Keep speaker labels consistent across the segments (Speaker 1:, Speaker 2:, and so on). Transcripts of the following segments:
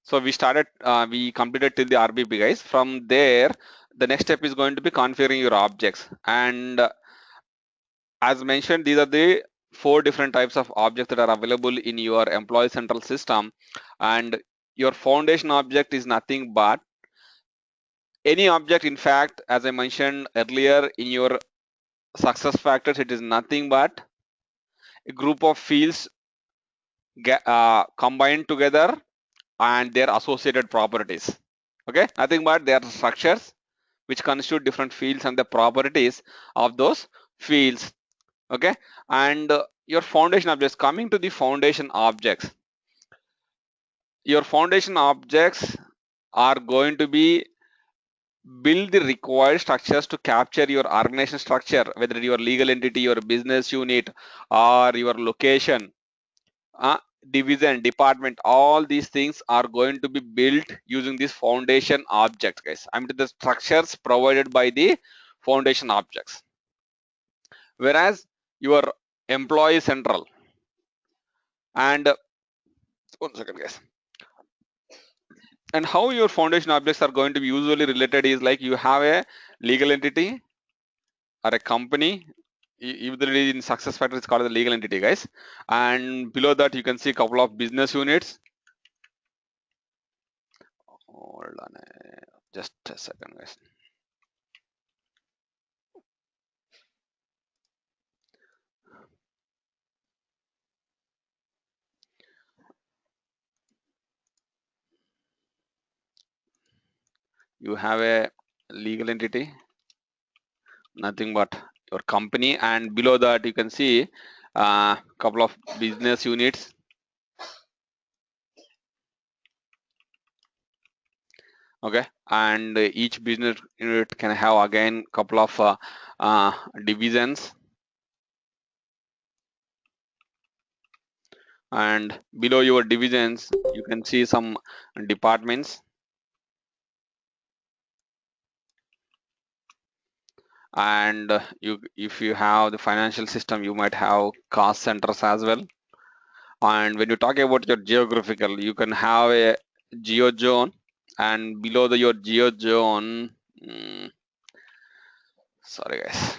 Speaker 1: So we completed till the RBP, guys. From there, the next step is going to be configuring your objects. And as mentioned, these are the four different types of objects that are available in your Employee Central system. And your foundation object is nothing but any object. In fact, as I mentioned earlier, in your success factors, it is nothing but a group of fields combined together and their associated properties. Okay, nothing but their structures which constitute different fields and the properties of those fields. Okay, and your foundation objects, coming to the foundation objects, your foundation objects are going to be build the required structures to capture your organization structure, whether your legal entity, your business unit, or your location, uh, division, department. All these things are going to be built using these foundation objects, guys. I mean the structures provided by the foundation objects. Whereas your employee central, and 1 second, guys. And how your foundation objects are going to be usually related is like you have a legal entity or a company. Usually in success factor it's called the legal entity, guys. And below that you can see a couple of business units. Hold on, just a second, guys. You have a legal entity, nothing but your company, and below that you can see a couple of business units. Okay, and each business unit can have again couple of divisions, and below your divisions you can see some departments. And you, if you have the financial system, you might have cost centers as well. And when you talk about your geographical, you can have a geo zone, and below your geo zone, sorry guys,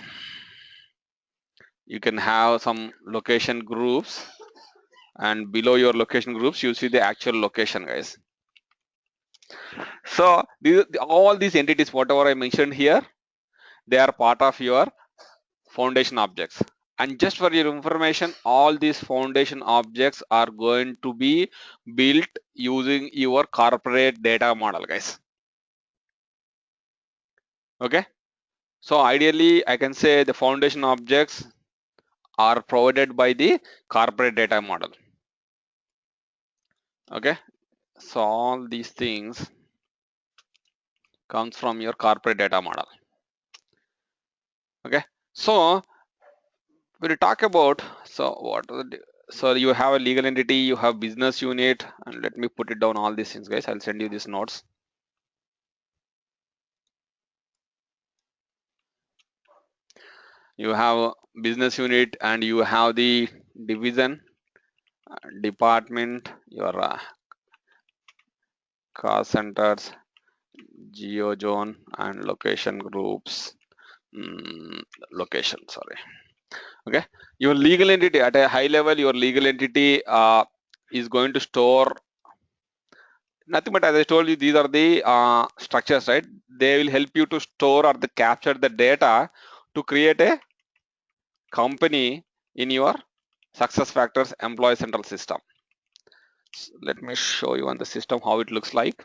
Speaker 1: you can have some location groups, and below your location groups you see the actual location, guys. So all these entities whatever I mentioned here, they are part of your foundation objects. And just for your information, all these foundation objects are going to be built using your corporate data model, guys. Okay, so ideally I can say the foundation objects are provided by the corporate data model. Okay, so all these things comes from your corporate data model. Okay, so when you talk about, so you have a legal entity, you have business unit, and let me put it down all these things, guys. I'll send you these notes. You have business unit, and you have the division, department, your cost centers, geo zone, and location groups. Location, sorry. Okay, your legal entity at a high level, your legal entity is going to store nothing but, as I told you, these are the structures, right? They will help you to store or the capture the data to create a company in your success factors employee central system. Let me show you on the system how it looks like.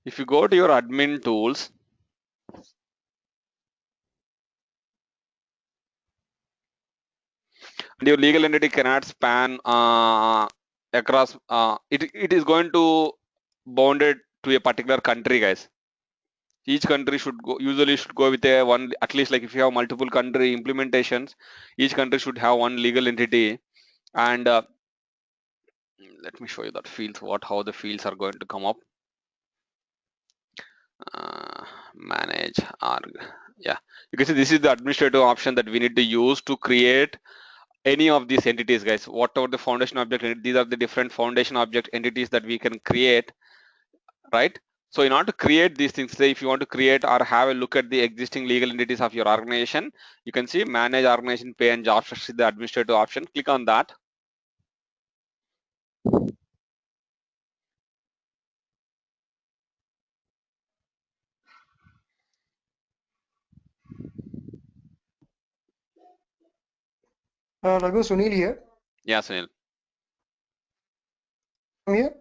Speaker 1: If you go to your admin tools, and your legal entity cannot span across, it is going to bounded to a particular country, guys. Each country should go, usually should go with a one, at least like if you have multiple country implementations, each country should have one legal entity. And let me show you that fields, how the fields are going to come up. Manage org, yeah, you can see this is the administrative option that we need to use to create any of these entities, guys. Whatever the foundation object, these are the different foundation object entities that we can create, right? So in order to create these things, say if you want to create or have a look at the existing legal entities of your organization, you can see manage organization pay and job structure, the administrative option. Click on that.
Speaker 2: Raghu, Sunil here.
Speaker 1: Yeah, Sunil.
Speaker 2: From here.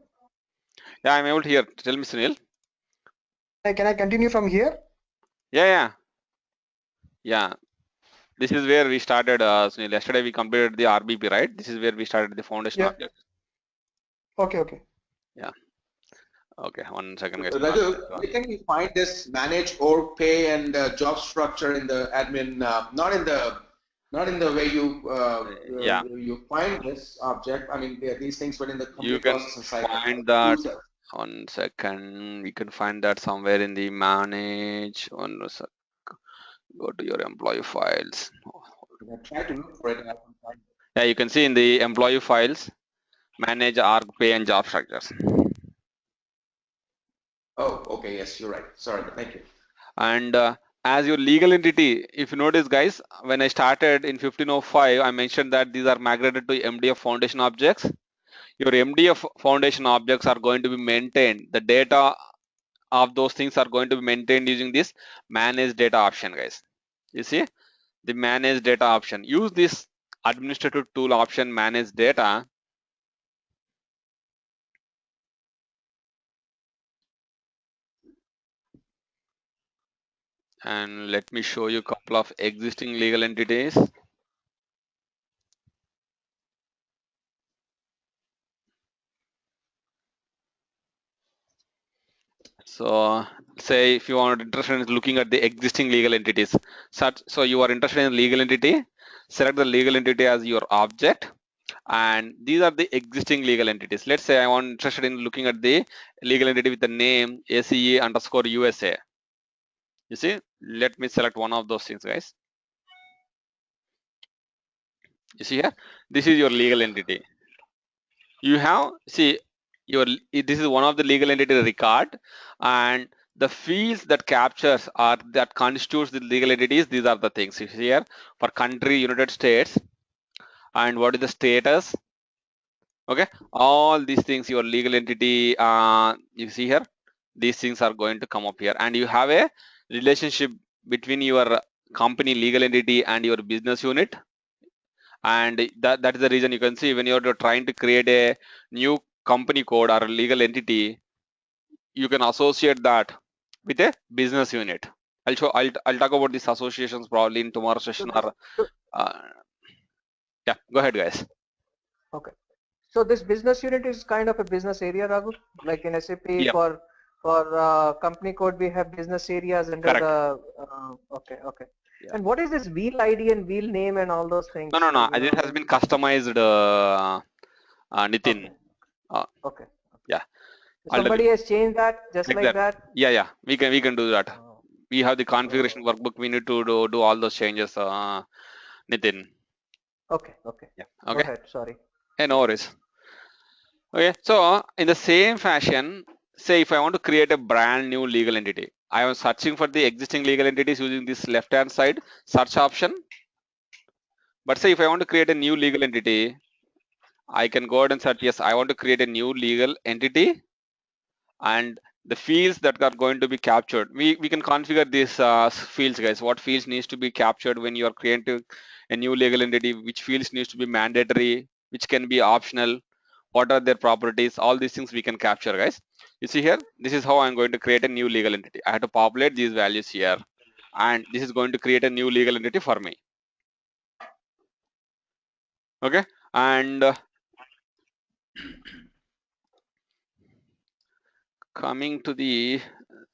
Speaker 1: Yeah, I'm able to hear. Tell me, Sunil.
Speaker 2: Can I continue from here?
Speaker 1: Yeah. This is where we started, Sunil. Yesterday we completed the RBP, right? This is where we started the foundation
Speaker 2: Yeah.
Speaker 1: object.
Speaker 2: Okay.
Speaker 1: Yeah. Okay, 1 second, guys.
Speaker 3: Raghu, where can we find this manage org pay and job structure in the admin? Not in the way you
Speaker 1: Yeah.
Speaker 3: you find this object. I mean, these things, but in the complete
Speaker 1: You can
Speaker 3: process inside.
Speaker 1: find that. 1 second. We can find that somewhere in the manage. Go to your employee files.
Speaker 3: Try to look for it. And I can find it.
Speaker 1: Yeah, you can see in the employee files, manage org pay and job structures.
Speaker 3: Oh, okay. Yes, you're right. Sorry. Thank you.
Speaker 1: And as your legal entity, if you notice, guys, when I started in 1505, I mentioned that these are migrated to MDF foundation objects. Your MDF foundation objects are going to be maintained. The data of those things are going to be maintained using this manage data option, guys. You see the manage data option. Use this administrative tool option, manage data. And let me show you a couple of existing legal entities. So say if you are interested in looking at the existing legal entities, so you are interested in legal entity, select the legal entity as your object, and these are the existing legal entities. Let's say I want interested in looking at the legal entity with the name ACE underscore USA. You see, let me select one of those things, guys. You see here, this is your legal entity. You have, see, this is one of the legal entity record, and the fields that captures or that constitutes the legal entities, these are the things. You see here, for country, United States, and what is the status. Okay, all these things, your legal entity, you see here, these things are going to come up here, and you have a relationship between your company legal entity and your business unit. And that is the reason you can see when you're trying to create a new company code or a legal entity, you can associate that with a business unit. I'll talk about these associations probably in tomorrow's session. Or yeah, go ahead, guys.
Speaker 2: Okay. So this business unit is kind of a business area, Raghu. Like in SAP
Speaker 1: Yeah.
Speaker 2: for company code, we have business areas under
Speaker 1: Correct.
Speaker 2: the. Okay.
Speaker 1: Yeah.
Speaker 2: And what is this wheel ID and wheel name and all those things?
Speaker 1: No. It has been customized, Nitin.
Speaker 2: Okay.
Speaker 1: Yeah.
Speaker 2: Somebody has changed that just like that.
Speaker 1: Yeah. We can do that. We have the configuration workbook. We need to do all those changes, Nitin.
Speaker 2: Okay.
Speaker 1: Yeah.
Speaker 2: Go
Speaker 1: Okay.
Speaker 2: ahead. Sorry.
Speaker 1: Hey, no worries. Okay. So in the same fashion, say if I want to create a brand new legal entity, I am searching for the existing legal entities using this left-hand side search option. But say if I want to create a new legal entity, I can go ahead and search, yes, I want to create a new legal entity, and the fields that are going to be captured, we can configure these fields, guys. What fields needs to be captured when you are creating a new legal entity, which fields needs to be mandatory, which can be optional, what are their properties, all these things we can capture, guys. You see here, this is how I'm going to create a new legal entity. I have to populate these values here, and this is going to create a new legal entity for me. Okay, and coming to the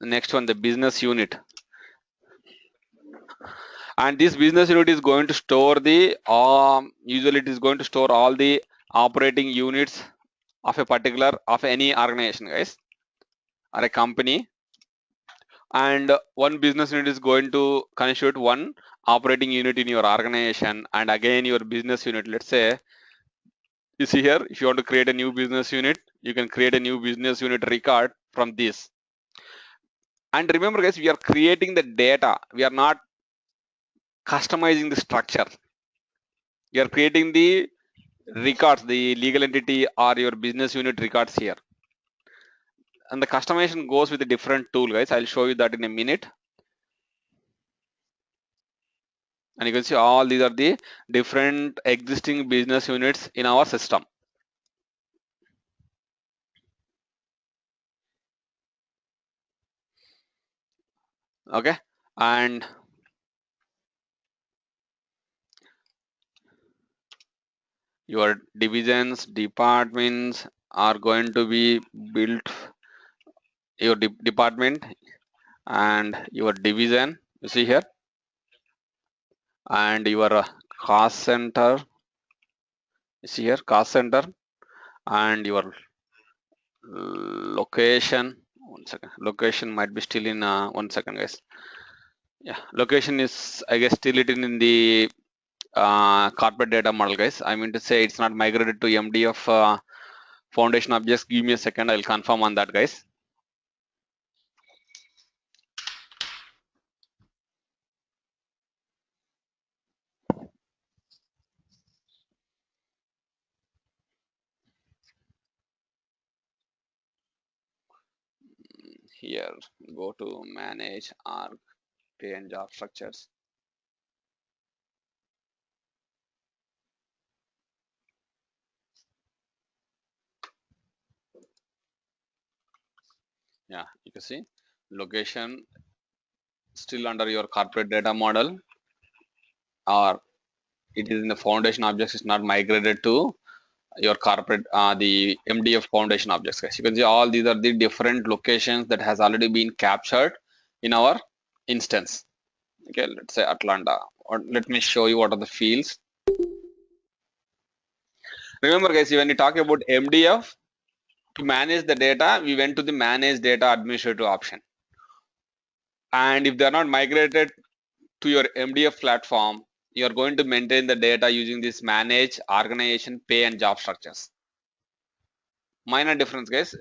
Speaker 1: next one, the business unit. And this business unit is going to store the usually it is going to store all the operating units of a particular of any organization, guys, or a company. And one business unit is going to constitute one operating unit in your organization, and again your business unit. Let's say you see here, if you want to create a new business unit, you can create a new business unit record from this. And remember guys, we are creating the data, we are not customizing the structure. You are creating the records, the legal entity or your business unit records here. And the customization goes with a different tool, guys. I'll show you that in a minute. And you can see all these are the different existing business units in our system. Okay, and your divisions, departments are going to be built, your department and your division, you see here, and your cost center, you see here, cost center, and your location. One second, location might be still in 1 second, guys. Yeah, location is, I guess, still it in the corporate data model, guys. I mean to say it's not migrated to MDF foundation objects. Give me a second, I'll confirm on that, guys. Here, go to manage org pay and job structures. Yeah, you can see location still under your corporate data model, or it is in the foundation objects. It's not migrated to your corporate the MDF foundation objects, guys. You can see all these are the different locations that has already been captured in our instance. Okay, let's say Atlanta, or let me show you what are the fields. Remember guys, when you talk about MDF, to manage the data, we went to the manage data administrative option. And if they are not migrated to your MDF platform, you are going to maintain the data using this manage, organization, pay and job structures. Minor difference, guys.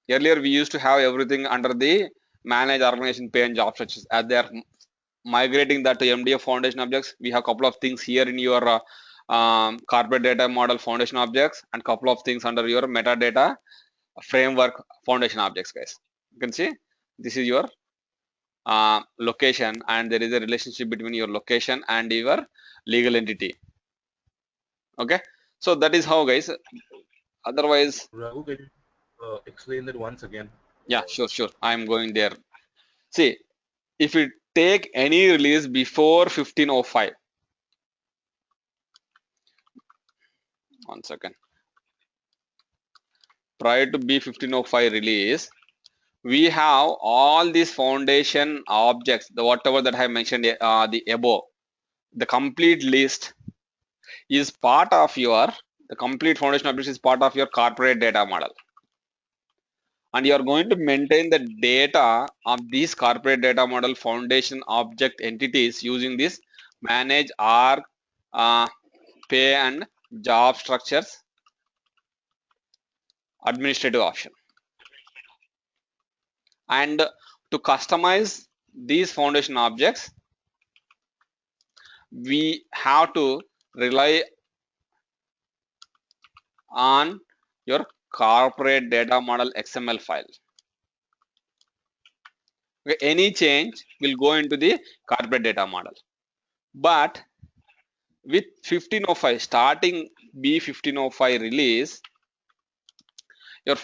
Speaker 1: Earlier we used to have everything under the manage, organization, pay and job structures. As they are migrating that to MDF foundation objects, we have a couple of things here in your corporate data model foundation objects, and couple of things under your metadata framework foundation objects, guys. You can see this is your location, and there is a relationship between your location and your legal entity. Okay, so that is how, guys. Otherwise,
Speaker 4: Raghu, can you explain that once again?
Speaker 1: yeah, sure, I'm going there. See, if you take any release before 1505, 1 second, prior to B1505 release, we have all these foundation objects, the whatever that I mentioned the above, the complete list is part of your, the complete foundation objects is part of your corporate data model, and you are going to maintain the data of these corporate data model foundation object entities using this manage org pay and job structures administrative option. And to customize these foundation objects, we have to rely on your corporate data model XML file. Okay, any change will go into the corporate data model. But with 1505, starting B1505 release, your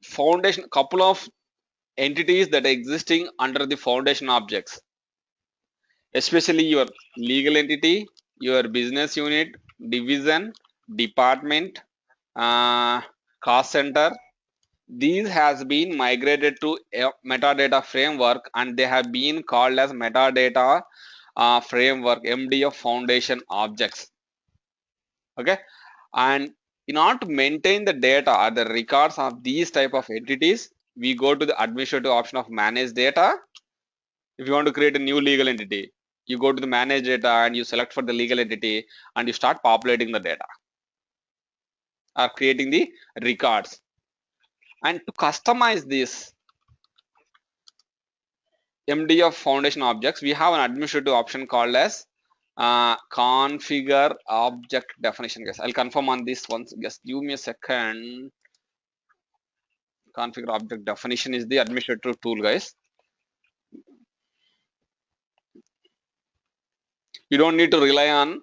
Speaker 1: foundation, couple of entities that are existing under the foundation objects, especially your legal entity, your business unit, division, department, cost center, these has been migrated to a metadata framework, and they have been called as metadata framework MDF foundation objects. Okay, and in order to maintain the data or the records of these type of entities, we go to the administrative option of manage data, If you want to create a new legal entity, you go to the manage data and you select for the legal entity and you start populating the data or creating the records. And to customize this MDF foundation objects, we have an administrative option called as configure object definition. Guys, I'll confirm on this once. Just give me a second. Configure object definition is the administrative tool, guys. You don't need to rely on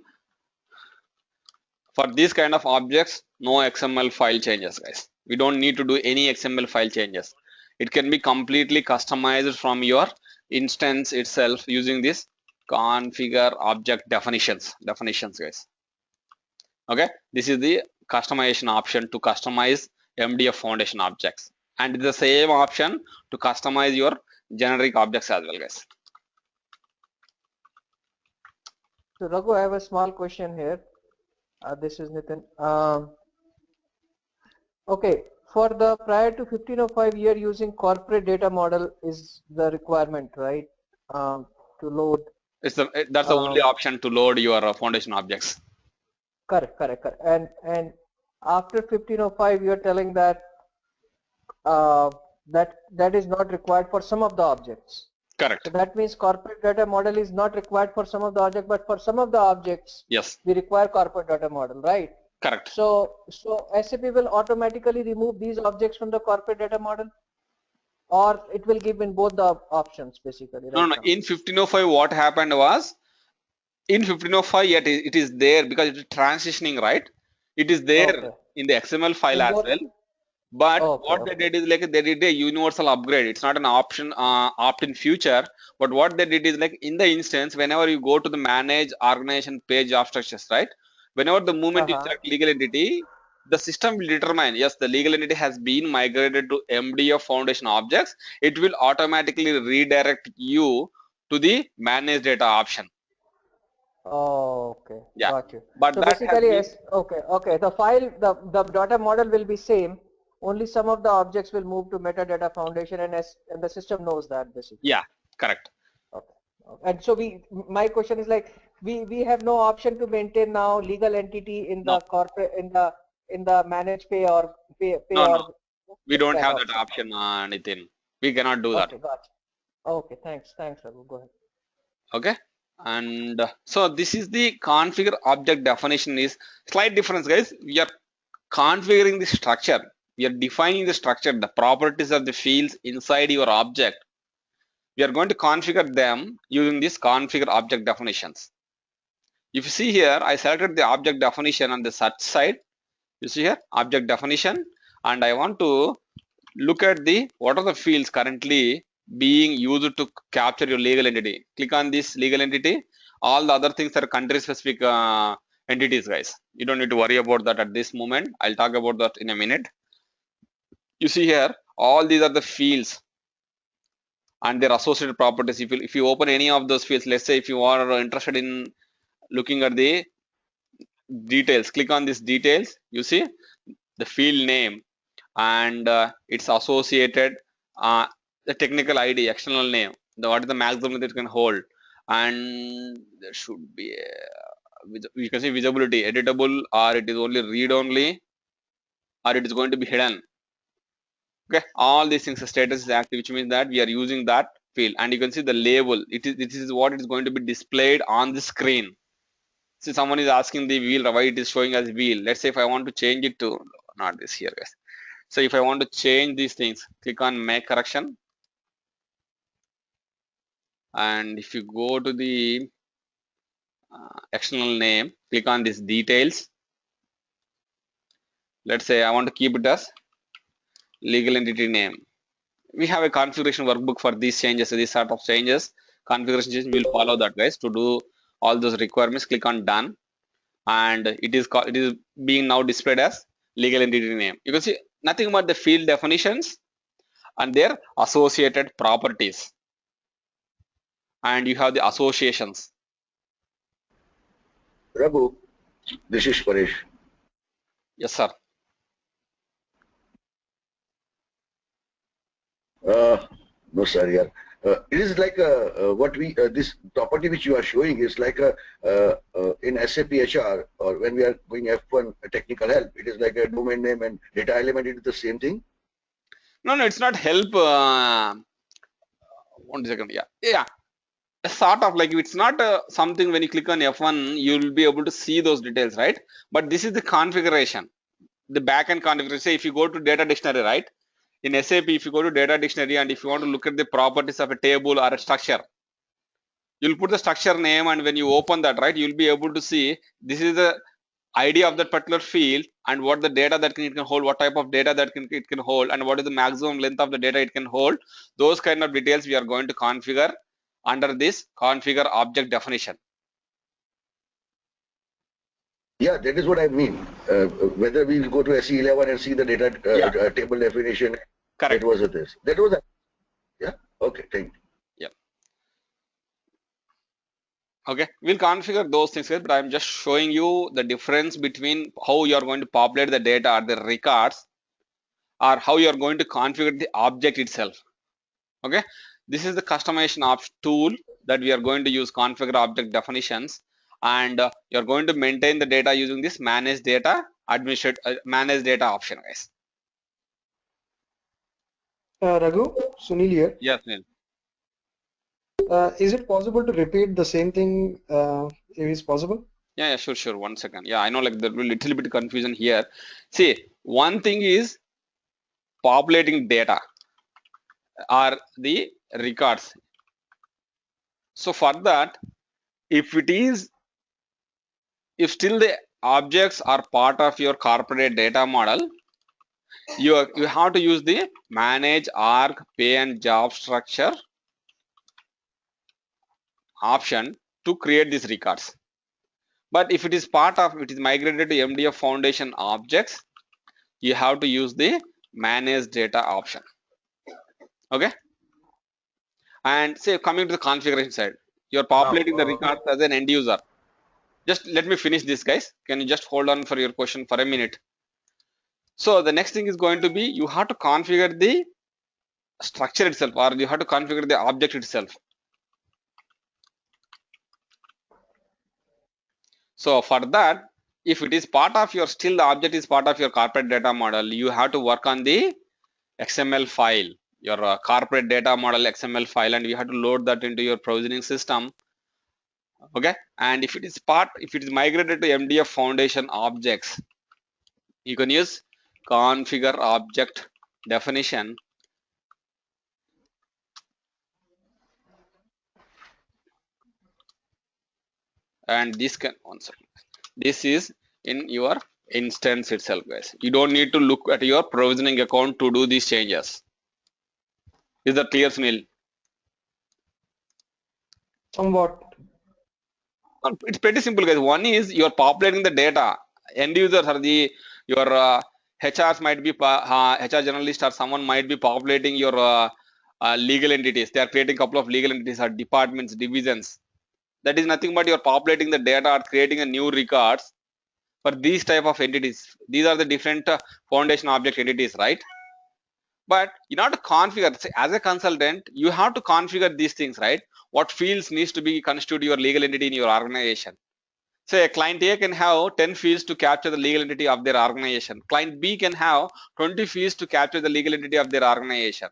Speaker 1: for these kind of objects. No XML file changes, guys. We don't need to do any XML file changes. It can be completely customized from your instance itself using this configure object definitions, guys. Okay, this is the customization option to customize MDF foundation objects, and the same option to customize your generic objects as well, guys.
Speaker 2: So Raghu, I have a small question here. This is Nitin. Okay, for the prior to 1505 year using corporate data model is the requirement, right? To load.
Speaker 1: That's the only option to load your foundation objects.
Speaker 2: Correct. And after 1505, you're telling that that is not required for some of the objects.
Speaker 1: Correct.
Speaker 2: So that means corporate data model is not required for some of the objects, but for some of the objects,
Speaker 1: yes,
Speaker 2: we require corporate data model, right?
Speaker 1: Correct.
Speaker 2: So SAP will automatically remove these objects from the corporate data model, or it will give in both the options basically.
Speaker 1: No. In 1505, what happened was, in 1505, yet it is there because it is transitioning, right? It is there in the XML file as well. But what they did is like they did a universal upgrade. It's not an option opt-in feature. But what they did is like in the instance, whenever you go to the manage organization page of structures, right? Whenever the moment you select legal entity, the system will determine, yes, the legal entity has been migrated to MDF foundation objects. It will automatically redirect you to the manage data option.
Speaker 2: Oh, okay.
Speaker 1: Yeah.
Speaker 2: Got you.
Speaker 1: But
Speaker 2: so
Speaker 1: that
Speaker 2: basically,
Speaker 1: has been,
Speaker 2: okay. The file, the data model will be same. Only some of the objects will move to metadata foundation, and the system knows that basically.
Speaker 1: Yeah, correct.
Speaker 2: Okay. And so my question is like, we have no option to maintain now legal entity in the corporate in the manage pay or pay
Speaker 1: no. We don't have that option, Nitin. We cannot do that.
Speaker 2: Okay, gotcha. Okay, thanks, Raghu. Go ahead.
Speaker 1: Okay, and so this is the configure object definition is slight difference, guys. We are configuring the structure. We are defining the structure, the properties of the fields inside your object. We are going to configure them using this configure object definitions. If you see here, I selected the object definition on the search side. You see here, object definition, and I want to look at the what are the fields currently being used to capture your legal entity. Click on this legal entity. All the other things are country specific entities, guys. You don't need to worry about that at this moment. I'll talk about that in a minute. You see here, all these are the fields and their associated properties. If you open any of those fields, let's say if you are interested in looking at the details, click on this details. You see the field name and its associated the technical ID, external name, what is the maximum that it can hold, and there should be you can see visibility, editable, or it is only read only, or it is going to be hidden. Okay, all these things, status is active, which means that we are using that field, and you can see the label. This is what is going to be displayed on the screen. See, someone is asking the wheel why it is showing as wheel. Let's say if I want to change it to not this here, guys. So if I want to change these things, click on make correction, and if you go to the external name, click on this details. Let's say I want to keep it as legal entity name. We have a configuration workbook for these changes, these sort of changes. Configuration changes, we'll follow that, guys. To do all those requirements, click on done, and it is being now displayed as legal entity name. You can see nothing but the field definitions and their associated properties, and you have the associations.
Speaker 5: Raghu, this is Paresh.
Speaker 1: Yes, sir.
Speaker 5: No, sir. Yeah. it is like what we this property which you are showing is like a in SAP HR or when we are going F1 technical help, it is like a domain name and data element. It is the same thing.
Speaker 1: No, it's not help. 1 second. Yeah. Sort of like it's not something when you click on F1, you'll be able to see those details, right? But this is the configuration, the backend configuration. Say if you go to data dictionary, right? In SAP, if you go to data dictionary and if you want to look at the properties of a table or a structure, you'll put the structure name, and when you open that, right, you'll be able to see this is the idea of that particular field and what the data that it can hold, what type of data that it can hold, and what is the maximum length of the data it can hold. Those kind of details we are going to configure under this configure object definition.
Speaker 5: Yeah, that is what I mean. Whether we will go to SE11 and see the data table definition.
Speaker 1: Correct.
Speaker 5: That was this. That was yeah. Okay. Thank you.
Speaker 1: Okay, we'll configure those things, but I'm just showing you the difference between how you are going to populate the data or the records, or how you are going to configure the object itself. Okay, this is the customization tool that we are going to use, configure object definitions, and you are going to maintain the data using this manage data manage data option, guys.
Speaker 6: Raghu, Sunil here.
Speaker 1: Yes, Neil.
Speaker 6: Is it possible to repeat the same thing if it's possible?
Speaker 1: Yeah, sure. 1 second. Yeah, I know like there will be a little bit confusion here. See, one thing is populating data or the records. So for that, if still the objects are part of your corporate data model, you have to use the manage org pay and job structure option to create these records. But if it is migrated to MDF Foundation objects, you have to use the manage data option. Okay. And say coming to the configuration side, you're populating the records as an end user. Just let me finish this, guys. Can you just hold on for your question for a minute? So the next thing is going to be you have to configure the structure itself, or you have to configure the object itself. So for that, if it is part of your still the object is part of your corporate data model, you have to work on the XML file, your corporate data model XML file, and you have to load that into your provisioning system. Okay, and if it is migrated to MDF Foundation objects, you can use configure object definition, and this is in your instance itself, guys. You don't need to look at your provisioning account to do these changes. Is that clear, Sunil?
Speaker 6: Somewhat.
Speaker 1: It's pretty simple, guys. One is you're populating the data. End users are your HRs might be HR generalist, or someone might be populating your legal entities. They are creating a couple of legal entities or departments, divisions. That is nothing but you're populating the data or creating a new records for these type of entities. These are the different foundation object entities, right? But you have to configure, as a consultant, you have to configure these things, right? What fields needs to be constitute your legal entity in your organization. Say a client A can have 10 fields to capture the legal entity of their organization. Client B can have 20 fields to capture the legal entity of their organization.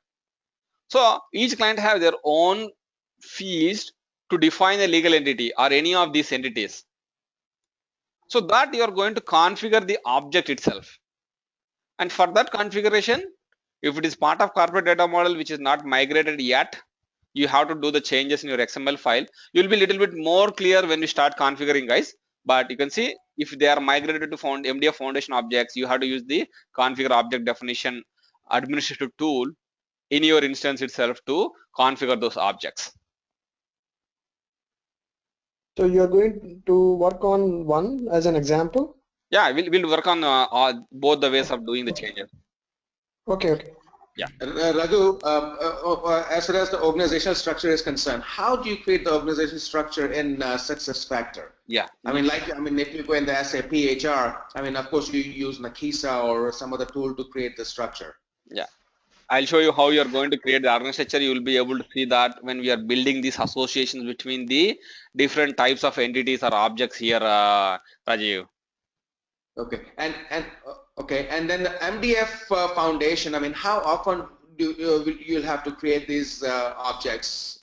Speaker 1: So each client have their own fields to define a legal entity or any of these entities. So that you are going to configure the object itself. And for that configuration, if it is part of corporate data model which is not migrated yet, you have to do the changes in your XML file. You'll be a little bit more clear when you start configuring, guys. But you can see if they are migrated to MDF Foundation objects, you have to use the configure object definition administrative tool in your instance itself to configure those objects.
Speaker 6: So you're going to work on one as an example?
Speaker 1: Yeah, we'll work on both the ways of doing the changes.
Speaker 6: Okay.
Speaker 1: Yeah.
Speaker 3: Raghu, as far as the organizational structure is concerned, how do you create the organizational structure in SuccessFactor?
Speaker 1: Yeah.
Speaker 3: If you go in the SAP HR, of course you use Nakisa or some other tool to create the structure.
Speaker 1: Yeah. I'll show you how you're going to create the architecture. You will be able to see that when we are building these associations between the different types of entities or objects here, Rajiv.
Speaker 3: Okay, okay, and then the MDF foundation. I mean, how often do you'll have to create these objects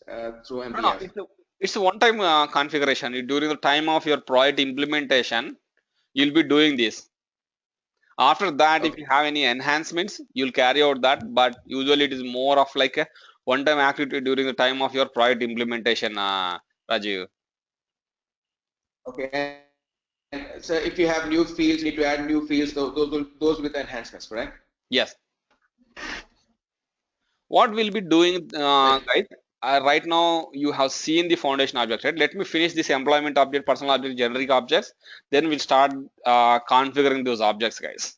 Speaker 3: through
Speaker 1: No,
Speaker 3: MDF?
Speaker 1: it's a one-time configuration. During the time of your project implementation, you'll be doing this. After that, if
Speaker 3: Okay,
Speaker 1: you have any enhancements, you'll carry out that. But usually, it is more of like a one-time activity during the time of your project implementation, Rajiv.
Speaker 3: okay. And so if you have new fields, you need to add new fields. Those with enhancements, correct?
Speaker 1: Yes. What we'll be doing,
Speaker 3: Like,
Speaker 1: guys, right now you have seen the foundation object, right? Let me finish this employment object, personal object, generic objects. Then we'll start configuring those objects, guys.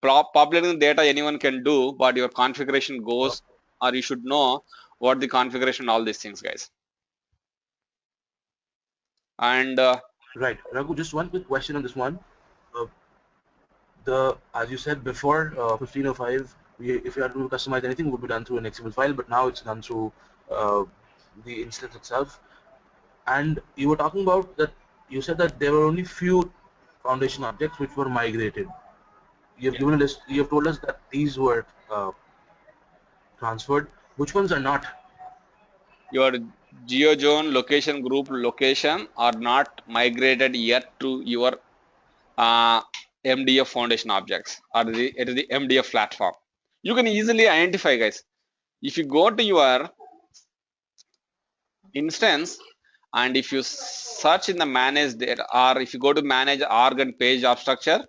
Speaker 1: Populating data anyone can do, but your configuration goes, or you should know what the configuration, all these things, guys. And
Speaker 4: Right, Raghu, just one quick question on this one. Uh, as you said before, 1505, if you had to customize anything, it would be done through an XML file, but now it's done through uh, the instance itself. And you were talking about that. You said that there were only few foundation objects which were migrated. You have given a list. You have told us that these were transferred. Which ones are not?
Speaker 1: your GeoZone location group location are not migrated yet to your MDF foundation objects or it is the MDF platform. You can easily identify, guys. If you go to your instance and if you search in the manage there, or if you go to manage org and page job structure,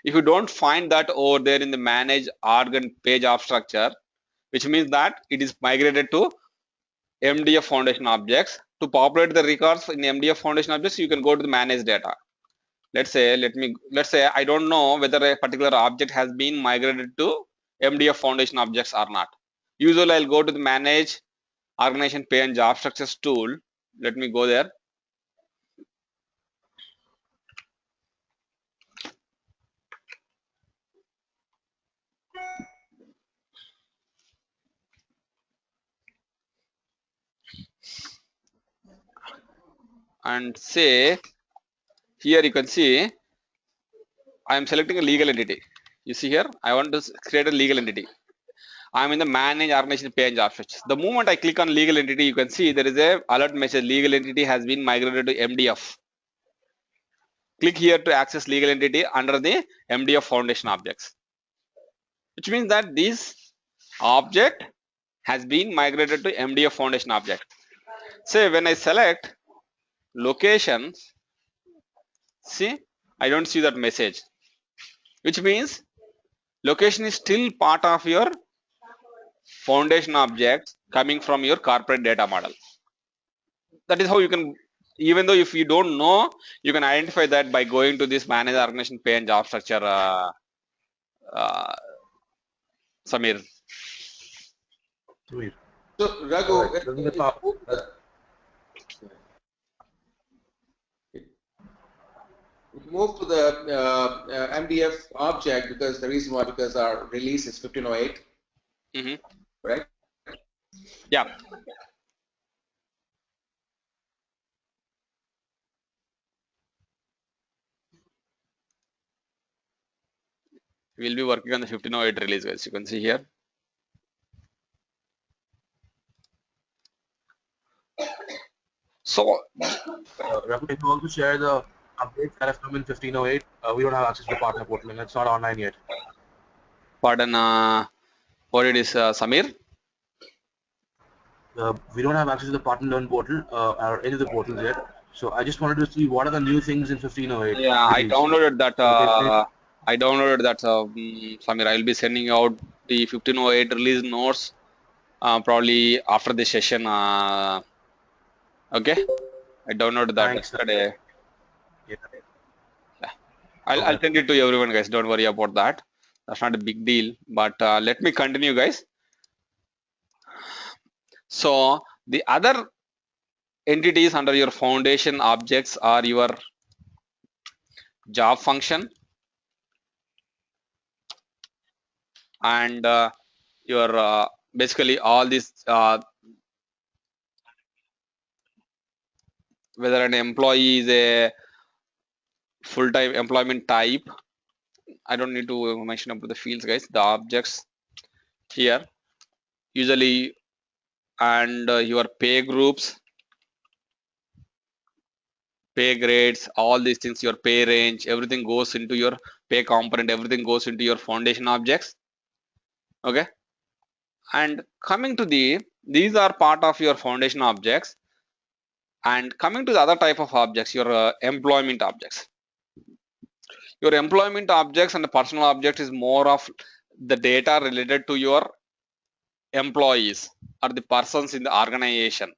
Speaker 1: if you don't find that over there in the manage org and page job structure, which means that it is migrated to MDF foundation objects. To populate the records in MDF foundation objects, you can go to the manage data. Let's say I don't know whether a particular object has been migrated to MDF foundation objects or not. Usually I'll go to the manage organization pay and job structures tool. Let me go there. And say here you can see I am selecting a legal entity. You see here I want to create a legal entity. I'm in the manage organization pay and job structures. The moment I click on legal entity, you can see there is a alert message legal entity has been migrated to MDF. Click here to access legal entity under the MDF foundation objects, which means that this object has been migrated to MDF foundation object. Say when I select locations, see I don't see that message, which means location is still part of your foundation objects coming from your corporate data model. That is how you can, even though if you don't know, you can identify that by going to this manage organization pay and job structure, Samir.
Speaker 4: Sweet.
Speaker 3: so Raghu,
Speaker 4: All right. Then the top.
Speaker 3: move to the MDF object because the reason why because our release is 1508, right?
Speaker 1: Yeah. We'll be working on the 1508 release, guys. You can see here. So,
Speaker 4: Raghu, can you also share the updates that have come in 1508? We don't have access to the partner portal and it's not online yet.
Speaker 1: pardon, what it is, Samir?
Speaker 4: We don't have access to the partner learn portal or any of the portals yet. So I just wanted to see what are the new things in 1508.
Speaker 1: Yeah, I
Speaker 4: release.
Speaker 1: downloaded that.
Speaker 4: Okay,
Speaker 1: I downloaded that, Samir. I'll be sending out the 1508 release notes probably after the session. Okay, I downloaded that
Speaker 4: Thanks.
Speaker 1: yesterday.
Speaker 4: Yeah.
Speaker 1: I'll send it to everyone, guys. Don't worry about that. That's not a big deal. But let me continue, guys. So the other entities under your foundation objects are your job function and your basically all these whether an employee is a full-time employment type. I don't need to mention about the fields, guys. The objects here usually, and your pay groups, pay grades, all these things, your pay range, everything goes into your pay component, everything goes into your foundation objects. Okay, and coming to these are part of your foundation objects. And coming to the other type of objects, your employment objects. Your employment objects and the personal object is more of the data related to your employees or the persons in the organization.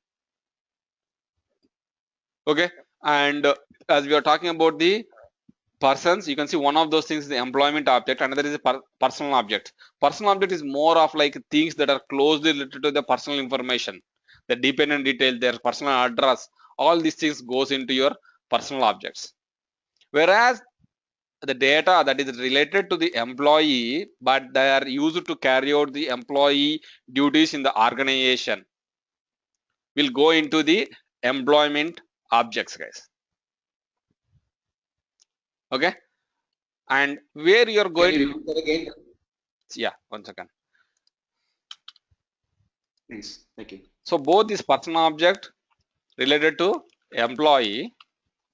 Speaker 1: Okay, and as we are talking about the persons, you can see one of those things is the employment object, another is a personal object. Personal object is more of like things that are closely related to the personal information, the dependent detail, their personal address, all these things goes into your personal objects. Whereas the data that is related to the employee, but they are used to carry out the employee duties in the organization, will go into the employment objects, guys. Okay, and where you're
Speaker 3: Can
Speaker 1: going
Speaker 3: you repeat that again?
Speaker 1: yeah, 1 second.
Speaker 3: Please. Thank you.
Speaker 1: So both this personal object related to employee,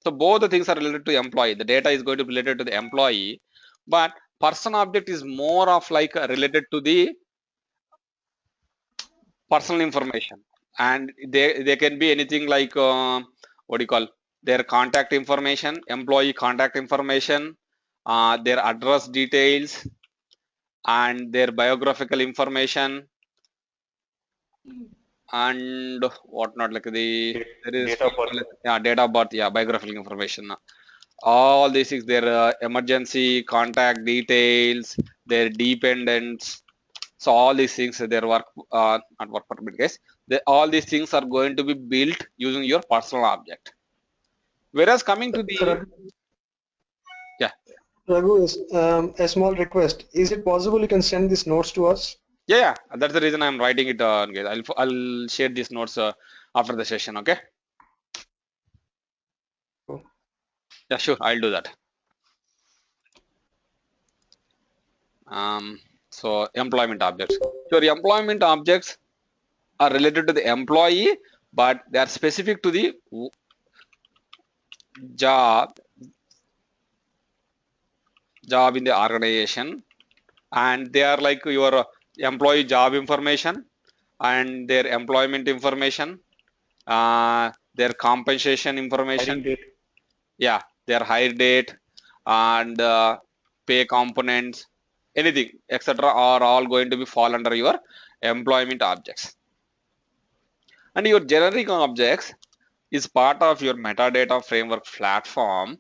Speaker 1: so both the things are related to employee. The data is going to be related to the employee, but person object is more of like related to the personal information, and they can be anything like what do you call, their contact information, employee contact information, their address details, and their biographical information, and whatnot, like there is
Speaker 4: Date of birth.
Speaker 1: yeah, date of birth, yeah, biographical information. All these things, their emergency contact details, their dependents. So all these things, their work, not work permit, guys. All these things are going to be built using your personal object. Whereas coming to the yeah,
Speaker 6: Raghu, a small request. Is it possible you can send these notes to us?
Speaker 1: yeah, that's the reason I'm writing it. Guys, I'll share these notes after the session. Okay.
Speaker 6: Cool.
Speaker 1: Yeah, sure, I'll do that. So employment objects. So your employment objects are related to the employee, but they are specific to the job in the organization, and they are like your employee job information and their employment information, their compensation information,
Speaker 4: Hiring date.
Speaker 1: yeah, their hire date, and pay components, anything, etc., are all going to be fall under your employment objects. And your generic objects is part of your metadata framework platform,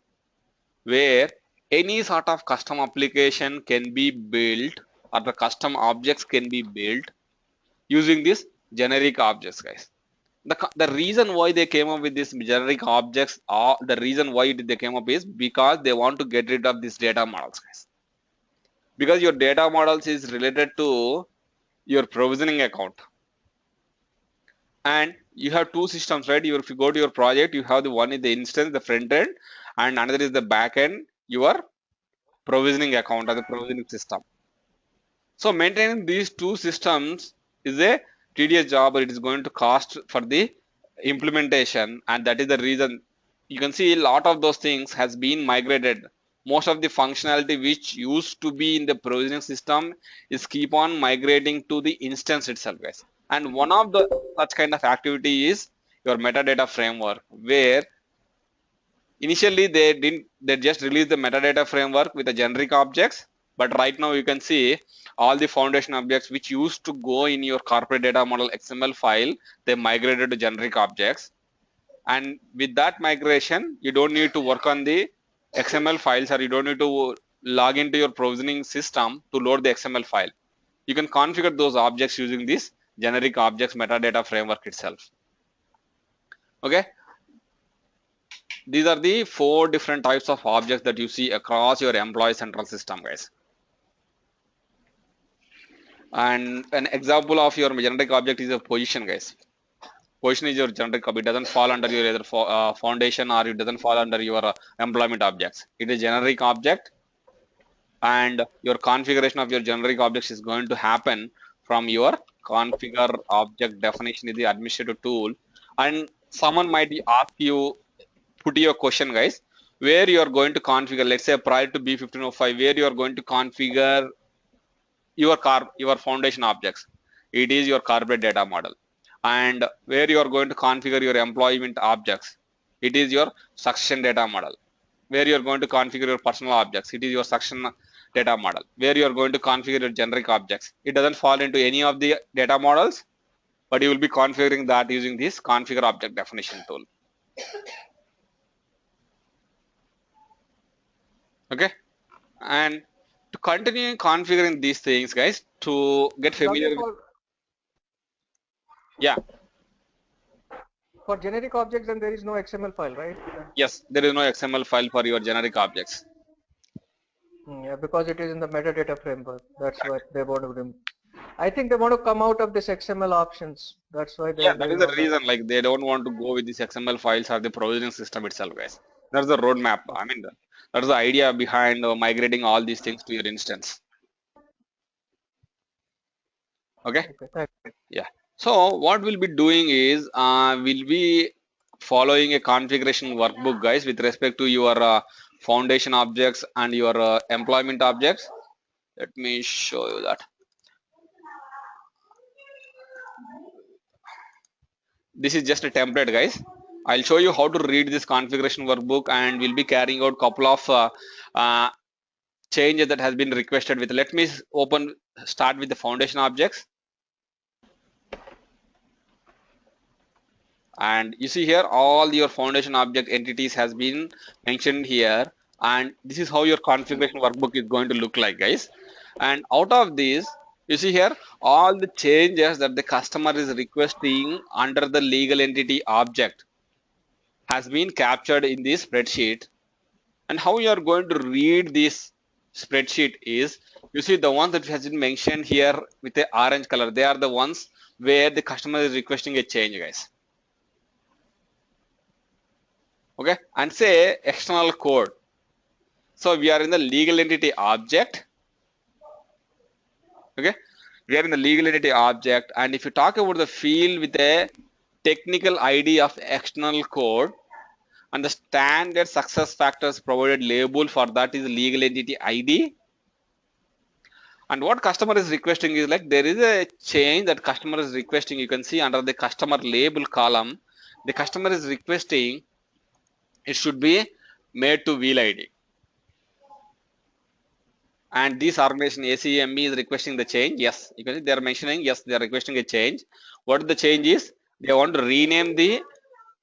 Speaker 1: where any sort of custom application can be built, or the custom objects can be built using these generic objects, guys. The reason why they came up with these generic objects, or the reason why they came up, is because they want to get rid of these data models, guys. Because your data models is related to your provisioning account, and you have two systems, right? If you go to your project, you have the one is the instance, the front end, and another is the back end, your provisioning account or the provisioning system. So maintaining these two systems is a tedious job, or it is going to cost for the implementation, and that is the reason you can see a lot of those things has been migrated. Most of the functionality which used to be in the provisioning system is keep on migrating to the instance itself, guys. And one of the such kind of activity is your metadata framework, where initially they just released the metadata framework with the generic objects, but right now you can see all the foundation objects which used to go in your corporate data model XML file, they migrated to generic objects. And with that migration, you don't need to work on the XML files, or you don't need to log into your provisioning system to load the XML file. You can configure those objects using this generic objects metadata framework itself. Okay, these are the 4 different types of objects that you see across your employee central system, guys. And an example of your generic object is a position, guys. Position is your generic object. It doesn't fall under your either foundation, or it doesn't fall under your employment objects. It is generic object, and your configuration of your generic objects is going to happen from your configure object definition in the administrative tool. And someone might ask you, put your question, guys, where you are going to configure, let's say prior to B1505, where you are going to configure your foundation objects. It is your corporate data model. And where you are going to configure your employment objects, it is your succession data model. Where you are going to configure your personal objects, it is your succession data model. Where you are going to configure your generic objects, it doesn't fall into any of the data models, but you will be configuring that using this configure object definition tool. Okay, and to continue configuring these things, guys, to get familiar with, yeah,
Speaker 2: For generic objects, then there is no XML file, right?
Speaker 1: yes, there is no XML file for your generic objects.
Speaker 2: Yeah, because it is in the metadata framework. That's why they want to. I think they want to come out of this XML options. That's why they.
Speaker 1: Yeah, that is the reason. Like they don't want to go with these XML files or the provisioning system itself, guys. That's the roadmap. I mean, that's the idea behind migrating all these things to your instance. Okay.
Speaker 2: Okay,
Speaker 1: Yeah. So what we'll be doing is we'll be following a configuration workbook, guys, with respect to your foundation objects and your employment objects. Let me show you that. This is just a template, guys. I'll show you how to read this configuration workbook, and we'll be carrying out couple of changes that has been requested with. Let me start with the foundation objects. And you see here all your foundation object entities has been mentioned here, and this is how your configuration workbook is going to look like, guys. And out of this, you see here all the changes that the customer is requesting under the legal entity object has been captured in this spreadsheet. And how you are going to read this spreadsheet is, you see the ones that has been mentioned here with the orange color, they are the ones where the customer is requesting a change, guys. Okay, and say external code. So we are in the legal entity object. Okay, we are in the legal entity object, and if you talk about the field with a technical ID of external code, and the standard success factors provided label for that is legal entity ID. And what customer is requesting is like there is a change that customer is requesting. You can see under the customer label column, the customer is requesting it should be made to wheel ID. And this organization ACME is requesting the change. Yes, you can see they are mentioning, yes, they are requesting a change. What the change is? They want to rename the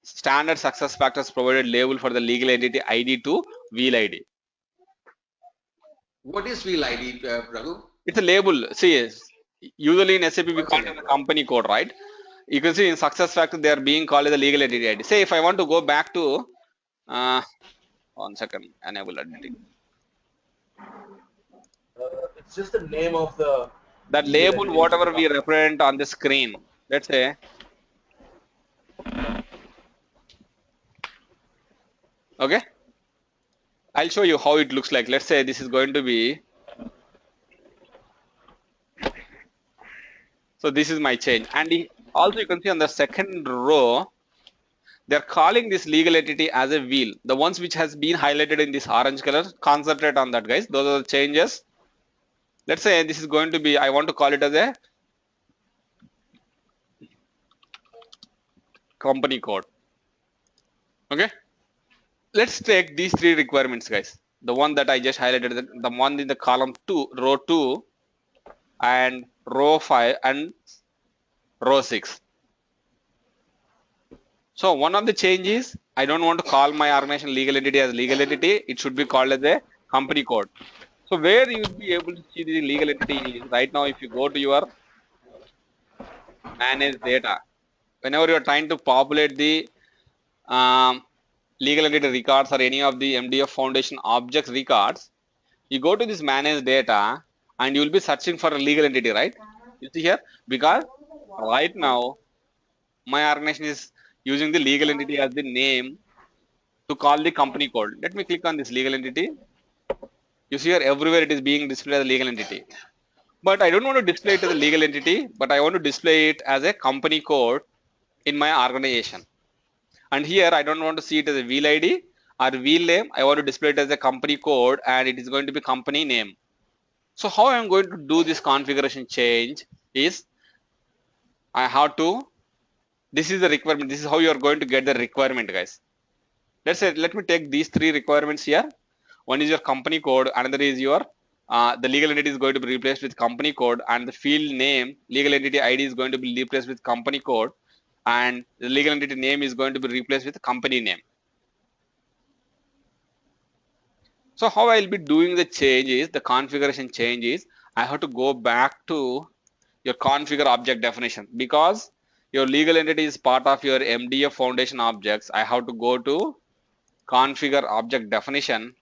Speaker 1: standard success factors provided label for the legal entity ID to wheel ID.
Speaker 3: What is wheel ID, Raghu?
Speaker 1: It's a label. See, usually in SAP we call it the company code, right? You can see in success factor they are being called as the legal entity ID. Say if I want to go back to 1 second, enable editing.
Speaker 4: It's just the name of the
Speaker 1: that label, whatever we represent on the screen. Let's say okay, I'll show you how it looks like. Let's say this is going to be, so this is my change, and also you can see on the second row they're calling this legal entity as a wheel. The ones which has been highlighted in this orange color, concentrate on that, guys. Those are the changes. Let's say this is going to be, I want to call it as a company code. Okay, let's take these three requirements, guys. The one that I just highlighted, the one in the column 2, row 2, and row 5 and row 6. So one of the changes, I don't want to call my organization legal entity as legal entity. It should be called as a company code. So where you will be able to see the legal entity is right now. If you go to your manage data, whenever you are trying to populate the legal entity records or any of the MDF Foundation objects records, you go to this manage data and you will be searching for a legal entity, right? You see here, because right now my organization is using the legal entity as the name to call the company code. Let me click on this legal entity. You see here, everywhere it is being displayed as a legal entity. But I don't want to display it as a legal entity, but I want to display it as a company code in my organization. And here I don't want to see it as a wheel ID or wheel name. I want to display it as a company code, and it is going to be company name. So how I am going to do this configuration change is I have to, this is the requirement. This is how you are going to get the requirement, guys. Let's say, let me take these three requirements here. One is your company code, another is your the legal entity is going to be replaced with company code, and the field name legal entity ID is going to be replaced with company code, and the legal entity name is going to be replaced with company name. So how I'll be doing the change is, the configuration change is, I have to go back to your configure object definition, because your legal entity is part of your MDF foundation objects. I have to go to configure object definition.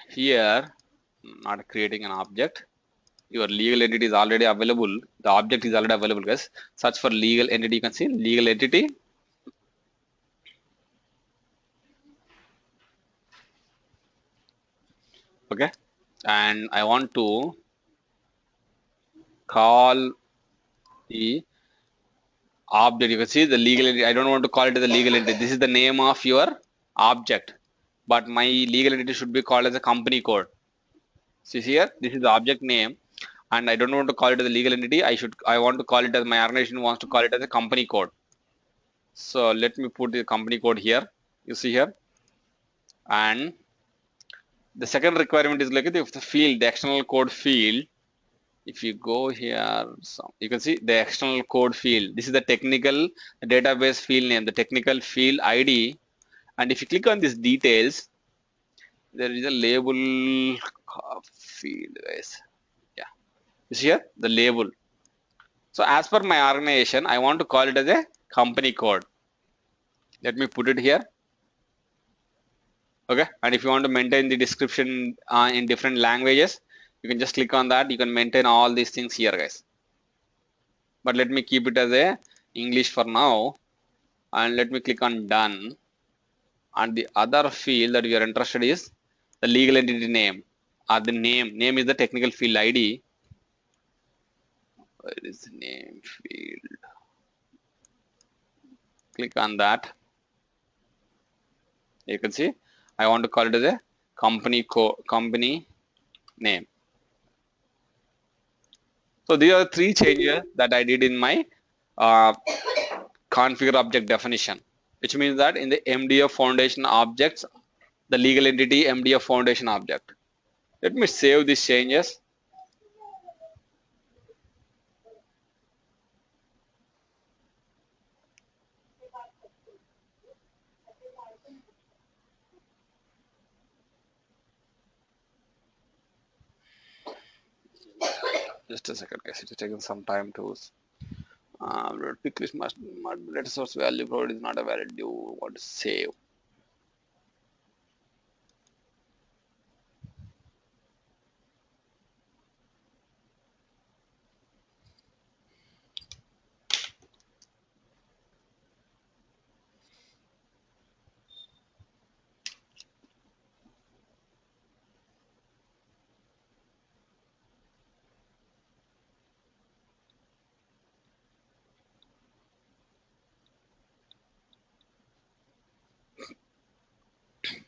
Speaker 1: Here, not creating an object. Your legal entity is already available. The object is already available, guys. Search for legal entity. You can see legal entity. Okay, and I want to call the object. You can see the legal entity. I don't want to call it as a legal entity. This is the name of your object, but my legal entity should be called as a company code. See here, this is the object name, and I don't want to call it as a legal entity. I want to call it as, my organization wants to call it as a company code. So let me put the company code here. You see here, and the second requirement is like if the field, the external code field. If you go here, so you can see the external code field. This is the technical database field name, the technical field ID. And if you click on these details, there is a label field, guys. Yeah, you see here the label. So as per my organization, I want to call it as a company code. Let me put it here. Okay, and if you want to maintain the description in different languages, you can just click on that. You can maintain all these things here, guys. But let me keep it as a English for now, and let me click on done. And the other field that we are interested is the legal entity name, or the name is the technical field ID. Where is the name field? Click on that. You can see I want to call it as a company name. So these are three changes that I did in my configure object definition, which means that in the MDF foundation objects, the legal entity MDF foundation object. Let me save these changes. Just a second, guys. It's taking some time to. Quick list must data source value provided is not a valid. You want to save.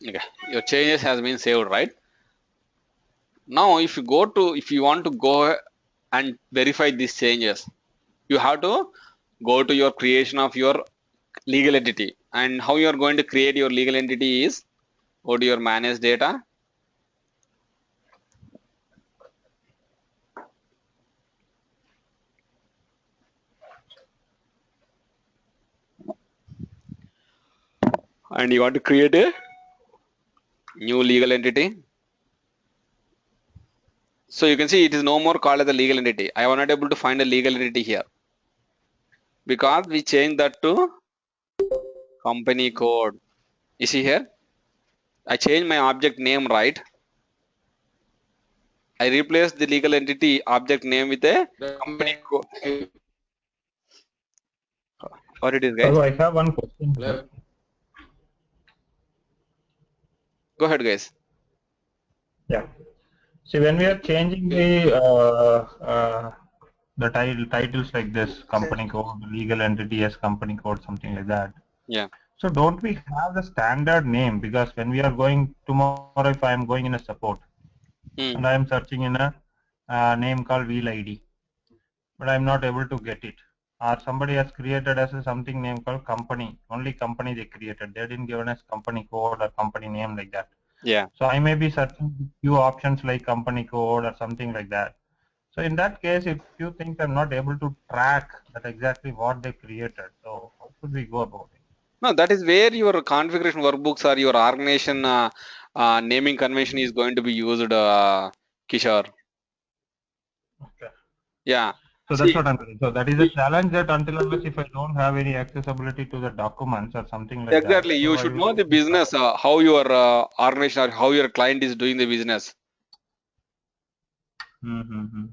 Speaker 1: Okay, your changes has been saved, right? Now, if you want to go and verify these changes, you have to go to your creation of your legal entity. And how you are going to create your legal entity is, go to your manage data. And you want to create a new legal entity. So you can see it is no more called as a legal entity. I was not able to find a legal entity here because we changed that to company code. You see here, I changed my object name, right? I replaced the legal entity object name with a company code. What it is, guys?
Speaker 7: So I have one question here.
Speaker 3: Hello?
Speaker 1: Go ahead, guys.
Speaker 7: Yeah. See, when we are changing the titles like this, company code, legal entity as company code, something like that.
Speaker 1: Yeah.
Speaker 7: So don't we have the standard name? Because when we are going tomorrow, if I am going in a support and I am searching in a name called wheel ID, but I am not able to get it. Or somebody has created as something name called company. Only company they created. They didn't give us company code or company name like that.
Speaker 1: Yeah.
Speaker 7: So I may be searching few options like company code or something like that. So in that case, if you think I'm not able to track that exactly what they created, so how should we go about it?
Speaker 1: No, that is where your configuration workbooks or your organization naming convention is going to be used, Kishore.
Speaker 7: Okay.
Speaker 1: Yeah.
Speaker 7: So that's what I'm saying. So that is a challenge that until unless if I don't have any accessibility to the documents or something like
Speaker 1: Exactly.
Speaker 7: that.
Speaker 1: You
Speaker 7: So I
Speaker 1: should
Speaker 7: will
Speaker 1: know the business, how your organization or how your client is doing the business.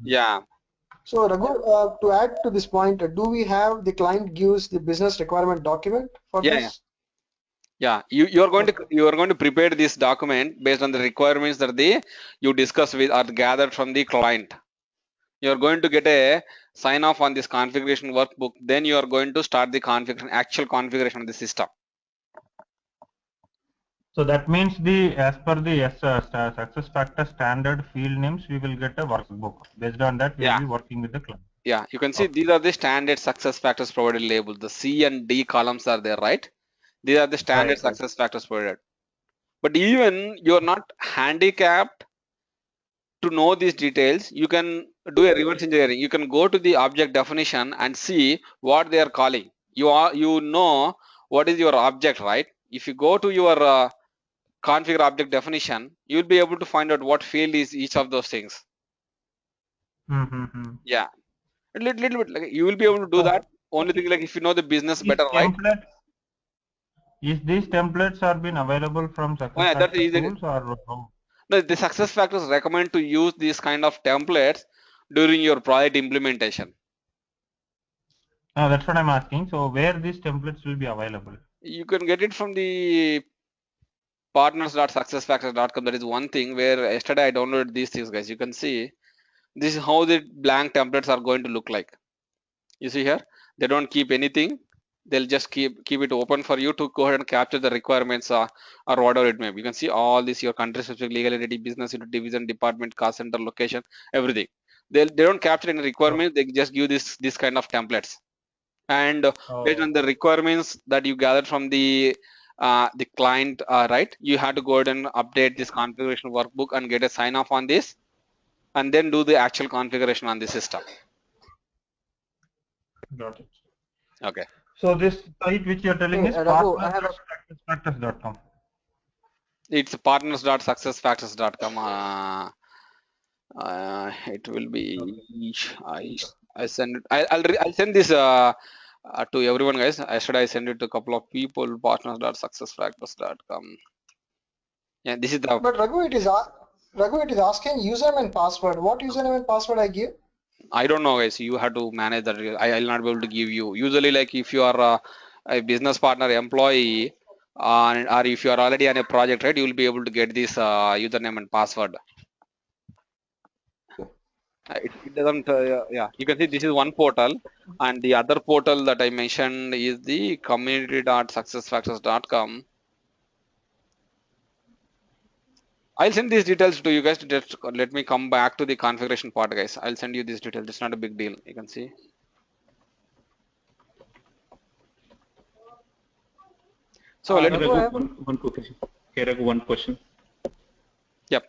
Speaker 1: Yeah.
Speaker 6: So Raghu, to add to this point, do we have the client gives the business requirement document for
Speaker 1: Yeah.
Speaker 6: this?
Speaker 1: Yeah. You are going to prepare this document based on the requirements that you discuss with or gathered from the client. You are going to get a sign off on this configuration workbook. Then you are going to start the actual configuration of the system.
Speaker 7: So that means as per the success factor standard field names, we will get a workbook. Based on that, we will be working with the client.
Speaker 1: Yeah, you can see these are the standard success factors provided labeled. The C and D columns are there, right? These are the standard success factors provided. But even you are not handicapped to know these details, you can do a reverse engineering. You can go to the object definition and see what they are calling. You know what is your object, right? If you go to your configure object definition, you will be able to find out what field is each of those things. Yeah, a little bit like you will be able to do that. Only thing like if you know the business better, right?
Speaker 7: Is these templates are been available from SuccessFactors tools or no?
Speaker 1: No, the success factors recommend to use these kind of templates during your project implementation.
Speaker 7: No, that's what I'm asking. So where these templates will be available?
Speaker 1: You can get it from the partners.successfactors.com. That is one thing where yesterday I downloaded these things, guys. You can see this is how the blank templates are going to look like. You see here, they don't keep anything. They'll just keep it open for you to go ahead and capture the requirements or whatever it may be. You can see all this, your country specific, legal entity, business unit, division, department, cost center, location, everything. They don't capture any requirements. They just give this kind of templates. And based on the requirements that you gathered from the client, right, you have to go ahead and update this configuration workbook and get a sign off on this, and then do the actual configuration on the system.
Speaker 7: Got it.
Speaker 1: Okay.
Speaker 7: So this site which you're telling is partners.successfactors.com.
Speaker 1: It's partners.successfactors.com. It will be I send it. I'll send this to everyone, guys. Yesterday I send it to a couple of people. Partners.successfactors.com. Yeah, this is the.
Speaker 6: But Raghu, it is asking username and password. What username and password I give?
Speaker 1: I don't know, guys. You have to manage that. I'll not be able to give you. Usually, like if you are a business partner employee, or if you are already on a project, right, you will be able to get this username and password. It doesn't. Yeah, you can see this is one portal, and the other portal that I mentioned is the community.successfactors.com. I'll send these details to you guys. Just let me come back to the configuration part, guys. I'll send you these details. It's not a big deal. You can see. So let me
Speaker 7: one question. One question.
Speaker 1: Yep.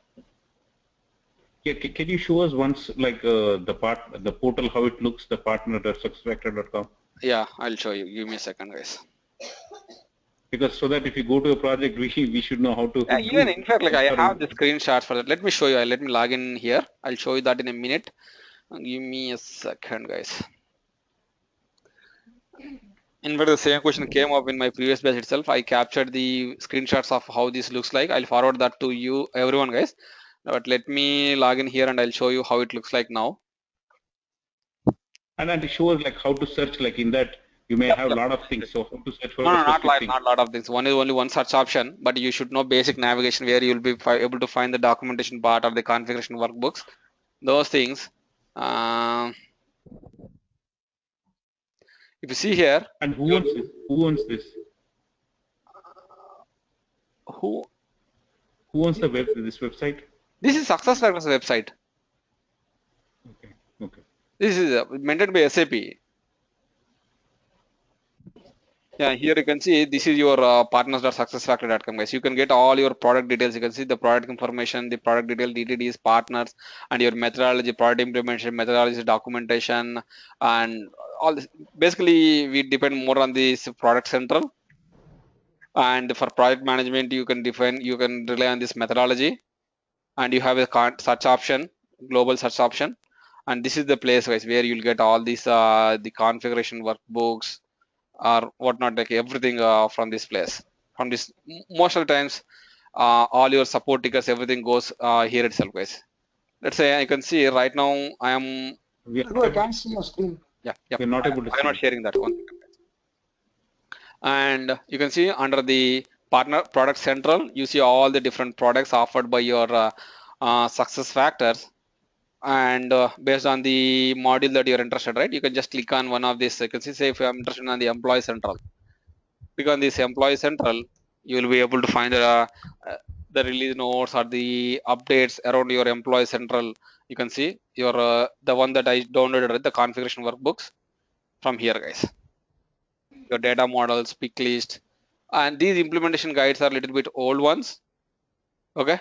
Speaker 7: Can you show us once like the portal how it looks, the partner.successfactor.com?
Speaker 1: Yeah, I'll show you. Give me a second, guys.
Speaker 8: because so that if you go to a project, we should know how to.
Speaker 1: Even in fact, like I have the screenshots for that. Let me show you. Let me log in here. I'll show you that in a minute. Give me a second, guys. In fact, the same question came up in my previous batch itself. I captured the screenshots of how this looks like. I'll forward that to you, everyone, guys. But let me log in here and I'll show you how it looks like now.
Speaker 8: And then it shows like how to search, like in that you may have a lot of things. So how to search for
Speaker 1: No,
Speaker 8: a
Speaker 1: not
Speaker 8: specific thing.
Speaker 1: not a lot of things. One is only one search option, but you should know basic navigation where you'll be able to find the documentation part or the configuration workbooks. Those things. If you see here.
Speaker 8: And who owns this? Who owns this?
Speaker 1: Who
Speaker 8: owns the this website?
Speaker 1: This is SuccessFactors website.
Speaker 8: Okay. Okay.
Speaker 1: This is maintained by SAP. Yeah, here you can see this is your partners.successfactors.com, guys. You can get all your product details. You can see the product information, the product detail, DTDs, partners, and your methodology, product implementation, methodology, documentation, and all this. Basically, we depend more on this product central. And for project management, you can rely on this methodology, and you have a search option, global search option, and this is the place, guys, where you'll get all these the configuration workbooks or whatnot, like everything from this place. From this, most of the times, all your support tickets, everything goes here itself, guys. Let's say I can see right now I am.
Speaker 6: I can't see your screen.
Speaker 1: Yeah.
Speaker 8: We're not able to.
Speaker 1: I'm not sharing that one. And you can see under the partner product central, you see all the different products offered by your SuccessFactors. And based on the module that you're interested, right, you can just click on one of these. You can see, say if I'm interested on the employee central, click on this employee central, you will be able to find the release notes or the updates around your employee central. You can see your the one that I downloaded, right, the configuration workbooks from here, guys. Your data models, pick list, and these implementation guides are a little bit old ones. Okay.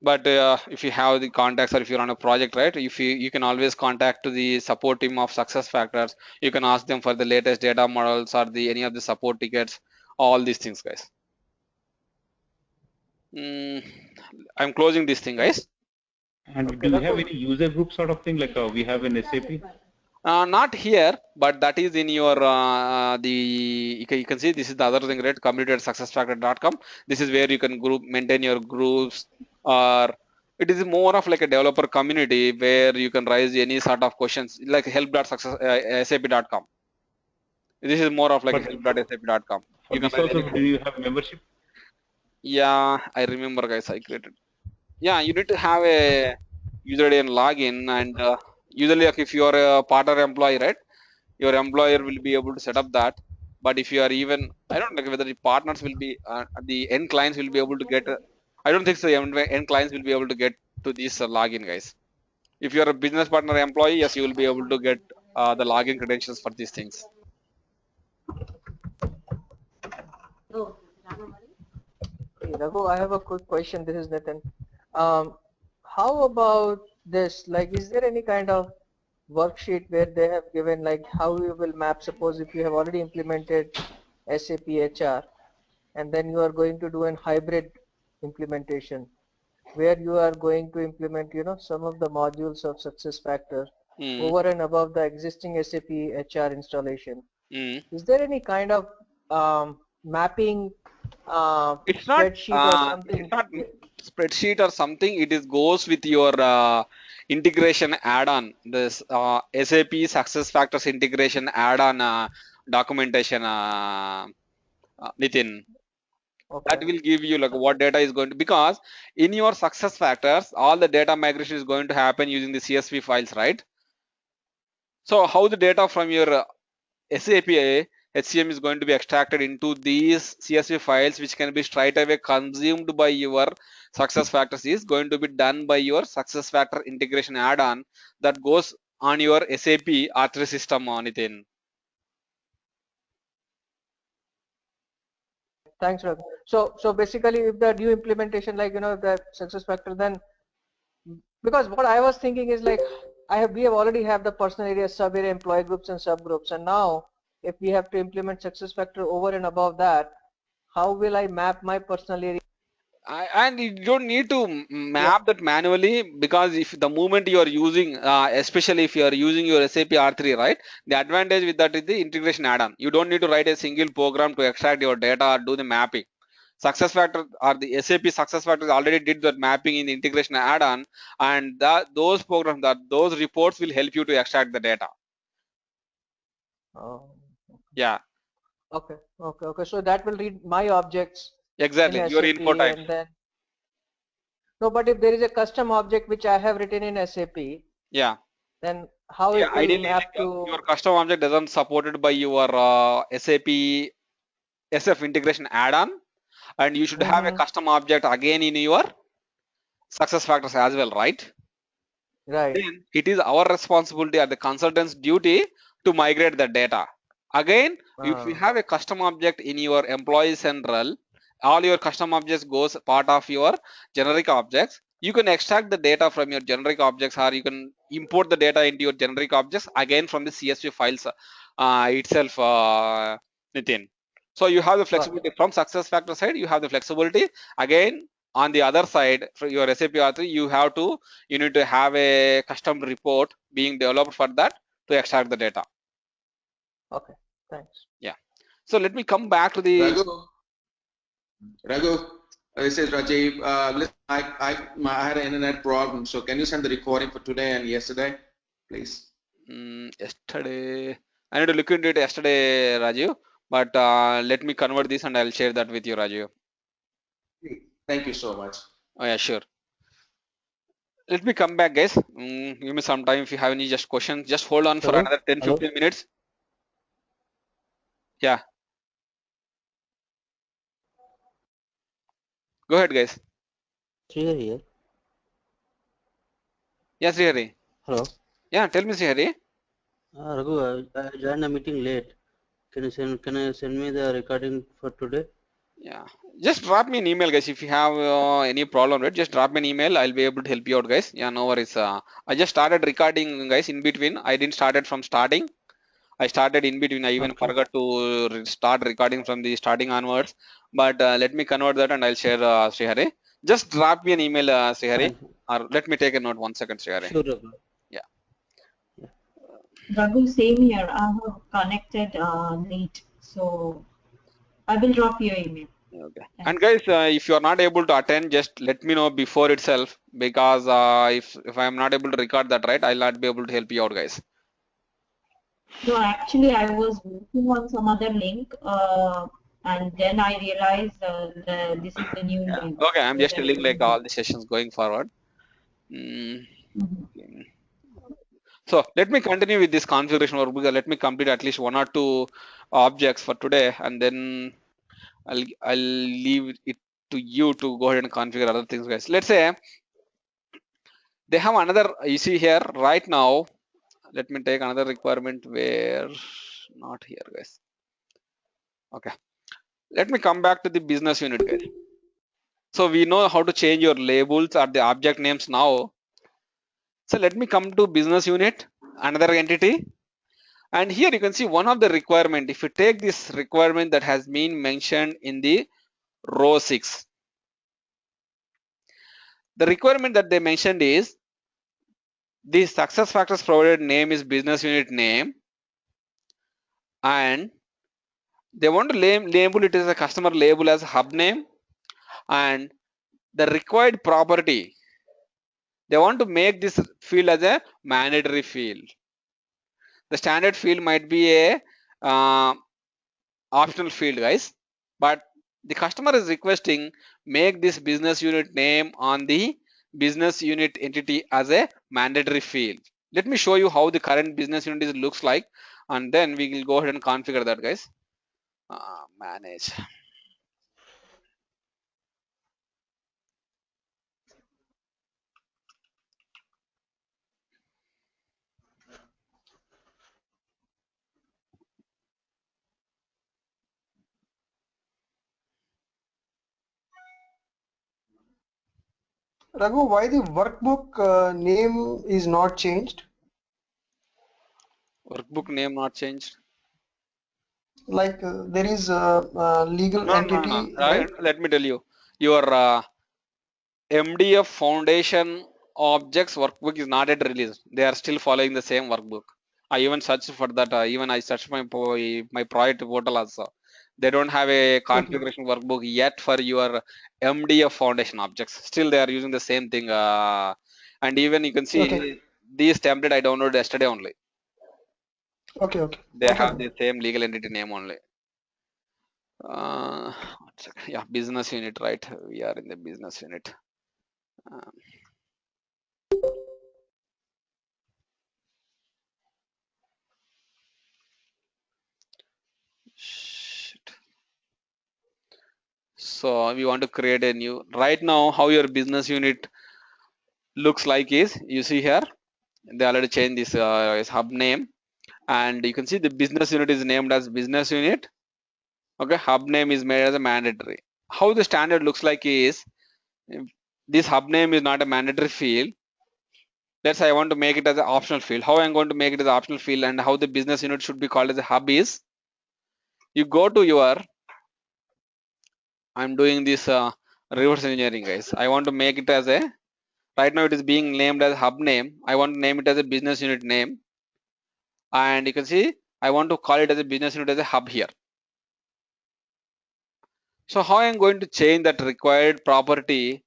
Speaker 1: But if you have the contacts, or if you're on a project, right, if you can always contact to the support team of SuccessFactors. You can ask them for the latest data models or the any of the support tickets, all these things, guys. I'm closing this thing, guys.
Speaker 8: And do you have any user group sort of thing like we have in SAP?
Speaker 1: Not here, but that is in your you can see this is the other thing, right? Community@successfactors.com. This is where you can maintain your groups, or it is more of like a developer community where you can raise any sort of questions, like help.sap.com. This is more of like help.sap.com.
Speaker 8: For this also, do you have membership?
Speaker 1: Yeah, I remember, guys. I created. Yeah, you need to have a user ID and login, and usually, like, if you are a partner employee, right, your employer will be able to set up that. But if you are even, I don't know whether the partners will be, the end clients will be able to get. I don't think so. End clients will be able to get to this login, guys. If you are a business partner employee, yes, you will be able to get the login credentials for these things.
Speaker 2: Raghu, I have a quick question. This is Nitin. How about this? Like, is there any kind of worksheet where they have given like how you will map? Suppose if you have already implemented SAP HR, and then you are going to do an hybrid implementation, where you are going to implement, some of the modules of SuccessFactors over and above the existing SAP HR installation. Is there any kind of mapping?
Speaker 1: It's not
Speaker 2: spreadsheet or something.
Speaker 1: It's not spreadsheet or something. It is goes with your integration add-on. This SAP SuccessFactors integration add-on documentation, Nitin. Okay. That will give you like what data is going to, because in your SuccessFactors, all the data migration is going to happen using the CSV files, right? So how the data from your SAP HCM is going to be extracted into these CSV files, which can be straight away consumed by your SuccessFactors, is going to be done by your SuccessFactors integration add-on that goes on your SAP R3 system, Nitin.
Speaker 2: Thanks, Raghu. So basically, if the new implementation, like the SuccessFactors, then because what I was thinking is like we already have the personal area, sub area, employee groups and subgroups, and now if we have to implement SuccessFactors over and above that, how will I map my personal area?
Speaker 1: And you don't need to map that manually, because if the moment you are using, especially if you are using your SAP R3, right, the advantage with that is the integration add-on. You don't need to write a single program to extract your data or do the mapping. SuccessFactors or the SAP SuccessFactors already did that mapping in the integration add-on, and those programs, those reports will help you to extract the data.
Speaker 2: Oh,
Speaker 1: Yeah,
Speaker 2: okay. So that will read my objects
Speaker 1: exactly.
Speaker 2: in
Speaker 1: Your
Speaker 2: SAP,
Speaker 1: info type.
Speaker 2: and then no, but if there is a custom object which I have written in SAP,
Speaker 1: Yeah.
Speaker 2: then how
Speaker 1: Yeah,
Speaker 2: it will
Speaker 1: ideally,
Speaker 2: map
Speaker 1: your
Speaker 2: to?
Speaker 1: custom object doesn't supported by your SAP SF integration add-on, and you should have a
Speaker 2: Mhm.
Speaker 1: custom object again in your SuccessFactors as well, right?
Speaker 2: Right.
Speaker 1: Then it is our responsibility or the consultant's duty to migrate the data. Again, if you have a custom object in your employee central, all your custom objects goes part of your generic objects. You can extract the data from your generic objects, or you can import the data into your generic objects again from the CSV files itself, Nitin. So you have the flexibility from SuccessFactors side. You have the flexibility. Again, on the other side, for your SAP R3, you need to have a custom report being developed for that to extract the data.
Speaker 2: Okay, thanks.
Speaker 1: Yeah. So let me come back to the
Speaker 3: Raghu, this is Rajiv. Listen, I had an internet problem, so can you send the recording for today and yesterday, please?
Speaker 1: Yesterday, I need to look into it yesterday, Rajiv. But let me convert this and I'll share that with you, Rajiv.
Speaker 3: Thank you so much.
Speaker 1: Oh yeah, sure. Let me come back, guys. Give me some time. If you have any just questions, just hold on for another 10-15 minutes. Yeah. Go ahead, guys.
Speaker 9: Srihari here.
Speaker 1: Yes, Srihari.
Speaker 9: Hello.
Speaker 1: Yeah, tell me, Srihari.
Speaker 9: Raghu, I joined the meeting late. Can you send me the recording for today?
Speaker 1: Yeah, just drop me an email, guys. If you have any problem, right, just drop me an email. I'll be able to help you out, guys. Yeah, no worries. I just started recording, guys, in between. I didn't started from starting. I started in between. I even forgot to start recording from the starting onwards. But let me convert that and I'll share, Srihari. Just drop me an email, Srihari, or let me take a note. 1 second, Srihari.
Speaker 9: Sure, Raghu.
Speaker 1: Yeah.
Speaker 10: Raghu, same here. I have connected late, so I will drop your email.
Speaker 1: Okay. And guys, if you are not able to attend, just let me know before itself, because if I am not able to record that, right, I'll not be able to help you out, guys.
Speaker 10: No, actually, I was working on some other link, and then I realized this is the new link.
Speaker 1: Okay, I'm just telling like all the sessions going forward. So let me continue with this configuration work, because let me complete at least 1 or 2 objects for today, and then I'll leave it to you to go ahead and configure other things, guys. Let's say they have another, you see here right now. Let me take another requirement where not here, guys. Okay, let me come back to the business unit, guys. So we know how to change your labels or the object names now. So let me come to business unit, another entity. And here you can see one of the requirement. If you take this requirement that has been mentioned in the row 6, the requirement that they mentioned is the SuccessFactors provided name is business unit name, and they want to label it as a customer label as hub name, and the required property, they want to make this field as a mandatory field. The standard field might be a optional field, guys, but the customer is requesting make this business unit name on the business unit entity as a mandatory field. Let me show you how the current business unit looks like, and then we will go ahead and configure that, guys. Manage.
Speaker 6: Raghu, why the workbook name is not changed?
Speaker 1: Workbook name not changed.
Speaker 6: Like there is a legal
Speaker 1: No, no, no.
Speaker 6: entity, right?
Speaker 1: Let me tell you. Your MDF Foundation objects workbook is not yet released. They are still following the same workbook. I even searched for that. Even I searched my project portal also. They don't have a
Speaker 6: Okay.
Speaker 1: configuration workbook yet for your MDF Foundation objects. Still, they are using the same thing. And even you can
Speaker 6: Okay.
Speaker 1: see these template I downloaded yesterday only.
Speaker 6: Okay. Okay.
Speaker 1: They
Speaker 6: Okay.
Speaker 1: have the same legal entity name only. One second. Yeah, business unit, right? We are in the business unit. Um, shit. So we want to create a new. Right now, how your business unit looks like is you see here. They already changed this hub name, and you can see the business unit is named as business unit. Okay, hub name is made as a mandatory. How the standard looks like is this hub name is not a mandatory field. Let's say I want to make it as an optional field. How I'm going to make it as an optional field and how the business unit should be called as a hub is you go to your I'm doing this reverse engineering, guys. I want to make it as a right now it is being named as hub name. I want to name it as a business unit name, and you can see I want to call it as a business unit as a hub here. So how I'm going to change that required property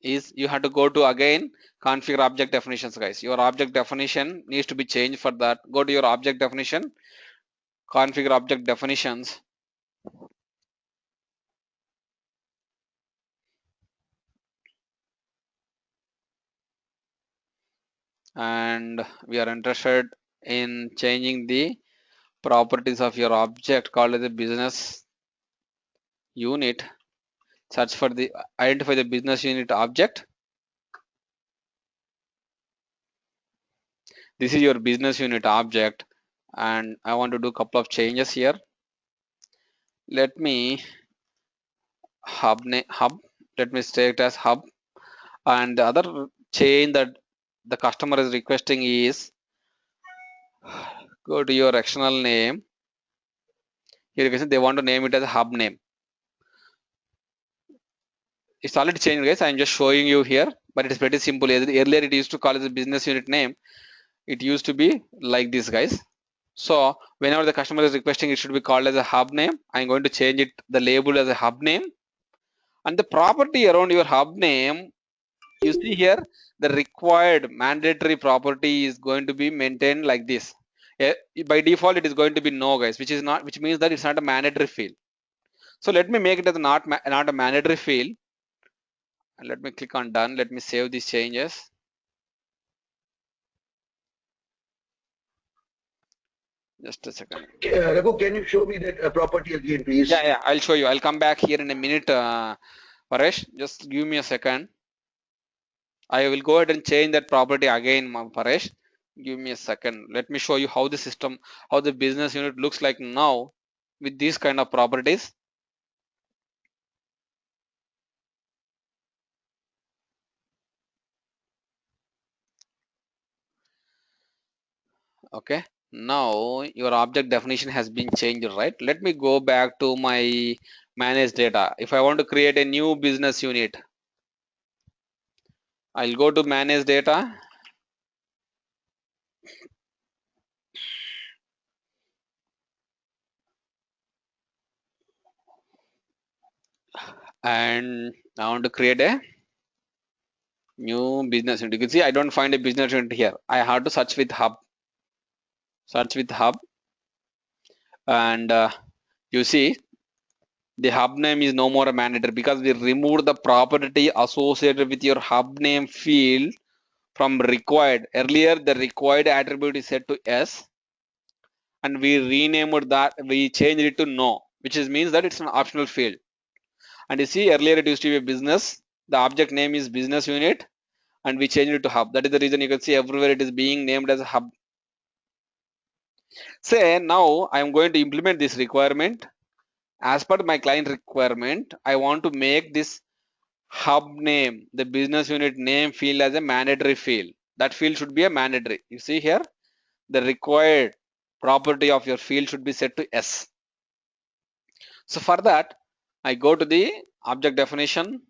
Speaker 1: is you have to go to again configure object definitions, guys. Your object definition needs to be changed. For that, go to your object definition, configure object definitions, and we are interested in changing the properties of your object called as a business unit. Search for the identify the business unit object. This is your business unit object, and I want to do a couple of changes here. Let me hub let me state as hub, and the other change that the customer is requesting is go to your external name. Here you can see they want to name it as a hub name. It's already changed, guys. I'm just showing you here, but it is pretty simple. Earlier it used to call it a business unit name. It used to be like this, guys. So whenever the customer is requesting it should be called as a hub name, I'm going to change it the label as a hub name, and the property around your hub name, you see here the required mandatory property is going to be maintained like this. By default it is going to be no, guys, which means that it's not a mandatory field. So let me make it as not a mandatory field, and let me click on done. Let me save these changes. Just a second.
Speaker 5: Raghu, can you show me that property again, please?
Speaker 1: Yeah, I'll show you. I'll come back here in a minute. Paresh, just give me a second. I will go ahead and change that property again, Paresh. Give me a second. Let me show you how the system, how the business unit looks like now with these kind of properties. Okay, now your object definition has been changed, right? Let me go back to my manage data. If I want to create a new business unit, I'll go to manage data. And I want to create a new business unit. You can see I don't find a business unit here. I have to search with hub. Search with hub, and you see the hub name is no more a mandatory because we removed the property associated with your hub name field from required. Earlier the required attribute is set to S, and we renamed that, we changed it to no, which means that it's an optional field. And you see earlier it used to be a business, the object name is business unit, and we changed it to hub. That is the reason you can see everywhere it is being named as a hub. Say now I am going to implement this requirement. As per my client requirement, I want to make this hub name, the business unit name field as a mandatory field. That field should be a mandatory. You see here, the required property of your field should be set to S. So for that, I go to the object definition.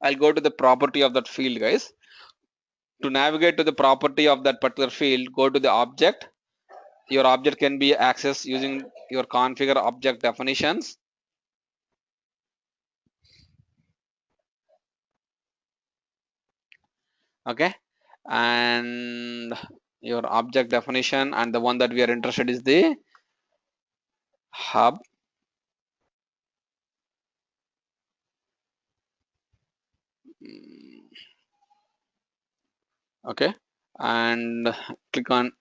Speaker 1: I'll go to the property of that field, guys. To navigate to the property of that particular field, go to the object. Your object can be accessed using your configure object definitions. Okay, and your object definition, and the one that we are interested is the hub. Okay, and click on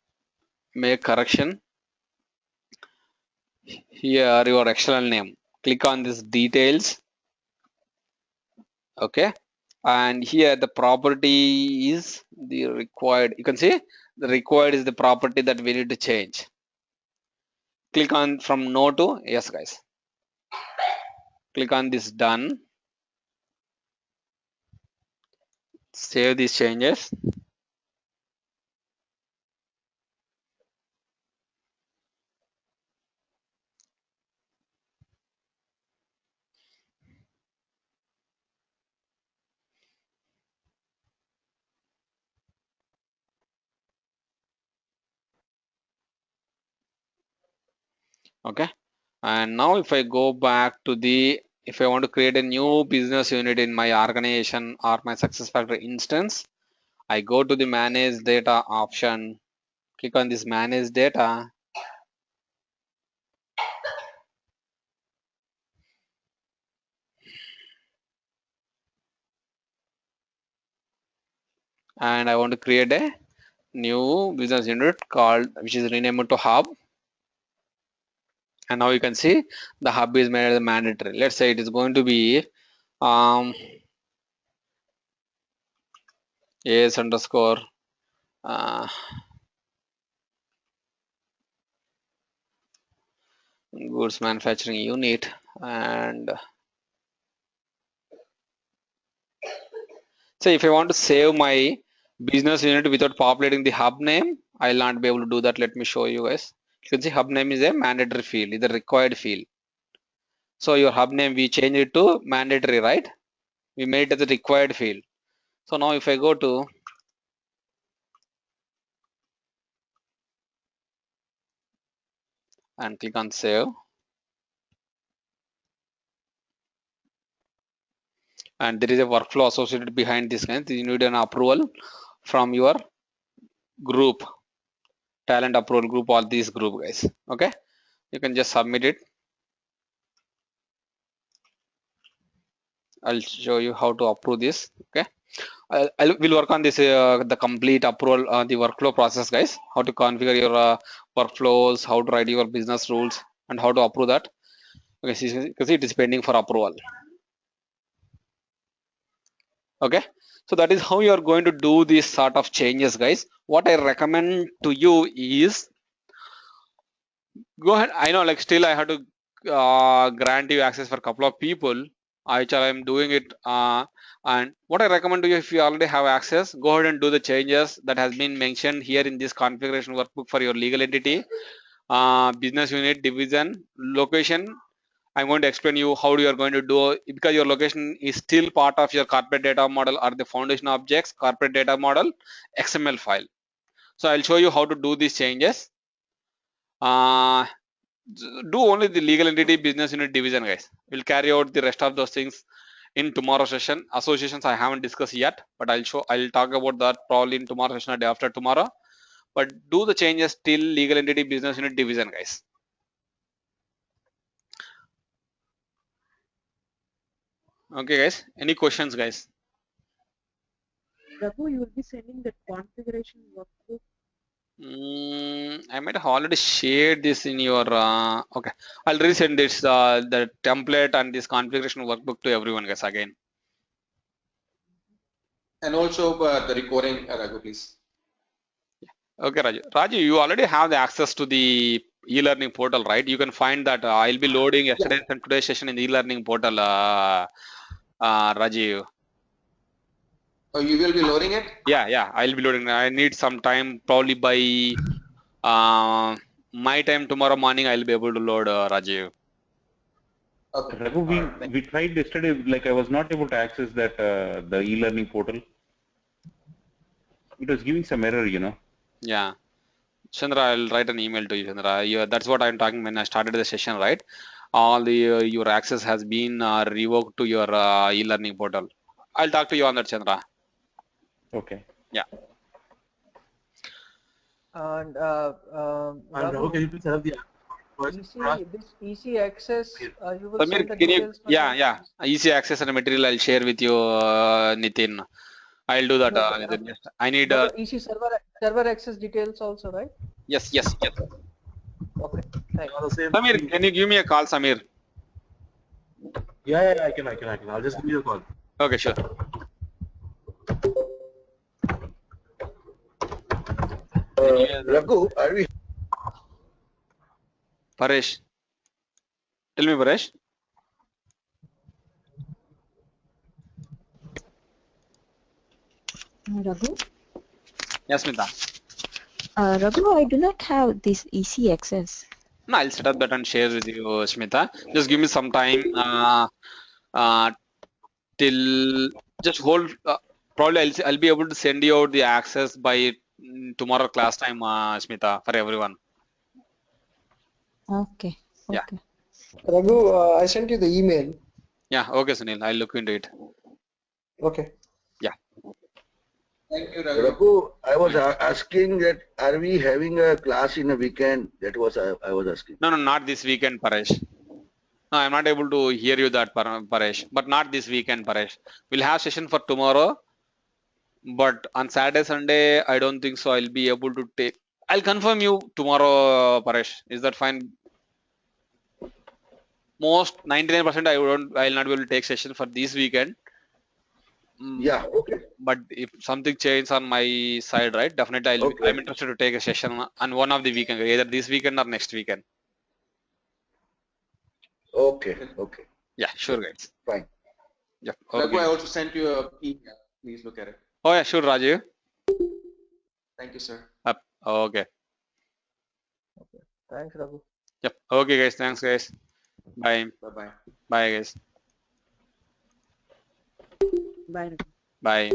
Speaker 1: make correction. Here your external name, click on this details. Okay, and here the property is the required. You can see the required is the property that we need to change. Click on from no to yes, guys. Click on this done. Save these changes. Okay, and now if I go back to the, if I want to create a new business unit in my organization or my SuccessFactors instance, I go to the manage data option, click on this manage data. And I want to create a new business unit called, which is renamed to hub. And now you can see the hub is made as mandatory. Let's say it is going to be AS underscore goods manufacturing unit. And so if I want to save my business unit without populating the hub name, I'll not be able to do that. Let me show you guys. You can see hub name is a mandatory field, is a required field. So your hub name, we change it to mandatory, right? We made it as a required field. So now if I go to and click on save, and there is a workflow associated behind this, guys. You need an approval from your group, talent approval group, all these group, guys. Okay, you can just submit it. I'll show you how to approve this. Okay, we'll work on this the complete approval, the workflow process, guys. How to configure your workflows, how to write your business rules, and how to approve that. Okay, see it is pending for approval. Okay, so that is how you are going to do these sort of changes, guys. What I recommend to you is go ahead. I know, like, still I have to grant you access for a couple of people. I'm doing it, and what I recommend to you, if you already have access, go ahead and do the changes that has been mentioned here in this configuration workbook for your legal entity, business unit, division, location. I'm going to explain you how you are going to do it, because your location is still part of your corporate data model or the foundation objects corporate data model XML file. So I'll show you how to do these changes. Do only the legal entity, business unit, division, guys. We'll carry out the rest of those things in tomorrow's session. Associations I haven't discussed yet, but I'll talk about that probably in tomorrow's session or day after tomorrow. But do the changes till legal entity, business unit, division, guys. Okay, guys. Any questions, guys?
Speaker 11: Raghu, you will be sending the configuration workbook.
Speaker 1: I might have already shared this in your. Okay, I'll resend this the template and this configuration workbook to everyone, guys, again.
Speaker 3: And also the recording, Raghu, please.
Speaker 1: Okay, Raju. Raju, you already have the access to the e-learning portal, right? You can find that I'll be loading yesterday's and today's session in the e-learning portal, Rajiv.
Speaker 3: Oh, you will be loading it?
Speaker 1: Yeah, I'll be loading. I need some time, probably by my time tomorrow morning. I'll be able to load, Rajiv.
Speaker 3: Okay.
Speaker 8: Raghu, we tried yesterday. Like I was not able to access that the e-learning portal. It was giving some error, you know.
Speaker 1: Yeah. Chandra, I'll write an email to you, Chandra. That's what I'm talking when I started the session, right? All the your access has been revoked to your e-learning portal. I'll talk to you on that, Chandra.
Speaker 8: Okay.
Speaker 1: Yeah.
Speaker 2: And
Speaker 4: Raghu, can you please set up the
Speaker 2: this EC access, you will
Speaker 1: Samir,
Speaker 2: send the
Speaker 1: can you?
Speaker 2: details for
Speaker 1: Yeah,
Speaker 2: that?
Speaker 1: yeah. Easy access and material I'll share with you, Nitin. I'll do that.
Speaker 2: No, but,
Speaker 1: Nitin. Yes. I need.
Speaker 2: no, but EC server access details also, right?
Speaker 1: Yes, yes, yes.
Speaker 2: Okay, thanks.
Speaker 1: Samir, can you give me a call, Samir?
Speaker 4: Yeah, I can. I'll just give you a call.
Speaker 1: Okay, sure.
Speaker 5: Raghu, are we?
Speaker 1: Paresh. Tell me, Paresh.
Speaker 12: Raghu?
Speaker 1: Yes, Smita.
Speaker 12: Raghu, I do not have this EC access.
Speaker 1: No, I'll set up that and share with you, Smita. Just give me some time till just hold. Probably I'll be able to send you out the access by tomorrow class time, Smita, for everyone.
Speaker 12: Okay.
Speaker 1: Yeah.
Speaker 12: Okay.
Speaker 6: Raghu, I sent you the email.
Speaker 1: Yeah. Okay, Sunil. I'll look into it.
Speaker 6: Okay.
Speaker 1: Yeah.
Speaker 3: Thank you, Raghu.
Speaker 5: Raghu, I was asking that are we having a class in a weekend? That was I was asking.
Speaker 1: No, not this weekend, Paresh. No, I'm not able to hear you that, Paresh. But not this weekend, Paresh. We'll have session for tomorrow. But on Saturday, Sunday, I don't think so. I'll be able to take. I'll confirm you tomorrow, Paresh. Is that fine? Most 99% I'll not be able to take session for this weekend.
Speaker 5: Yeah, okay.
Speaker 1: But if something changes on my side, right? Definitely, I'm interested to take a session on one of the weekend, either this weekend or next weekend.
Speaker 5: Okay.
Speaker 1: Yeah, sure, guys.
Speaker 5: Fine.
Speaker 1: Yeah.
Speaker 3: Raghu,
Speaker 1: Okay.
Speaker 3: I also sent you an email. Please look at it.
Speaker 1: Oh yeah, sure, Rajiv.
Speaker 3: Thank you, sir.
Speaker 1: Okay.
Speaker 2: Thanks, Raghu.
Speaker 1: Yep. Okay, guys. Thanks, guys. Bye.
Speaker 3: Bye-bye.
Speaker 1: Bye, guys.
Speaker 11: Bye.
Speaker 1: Bye.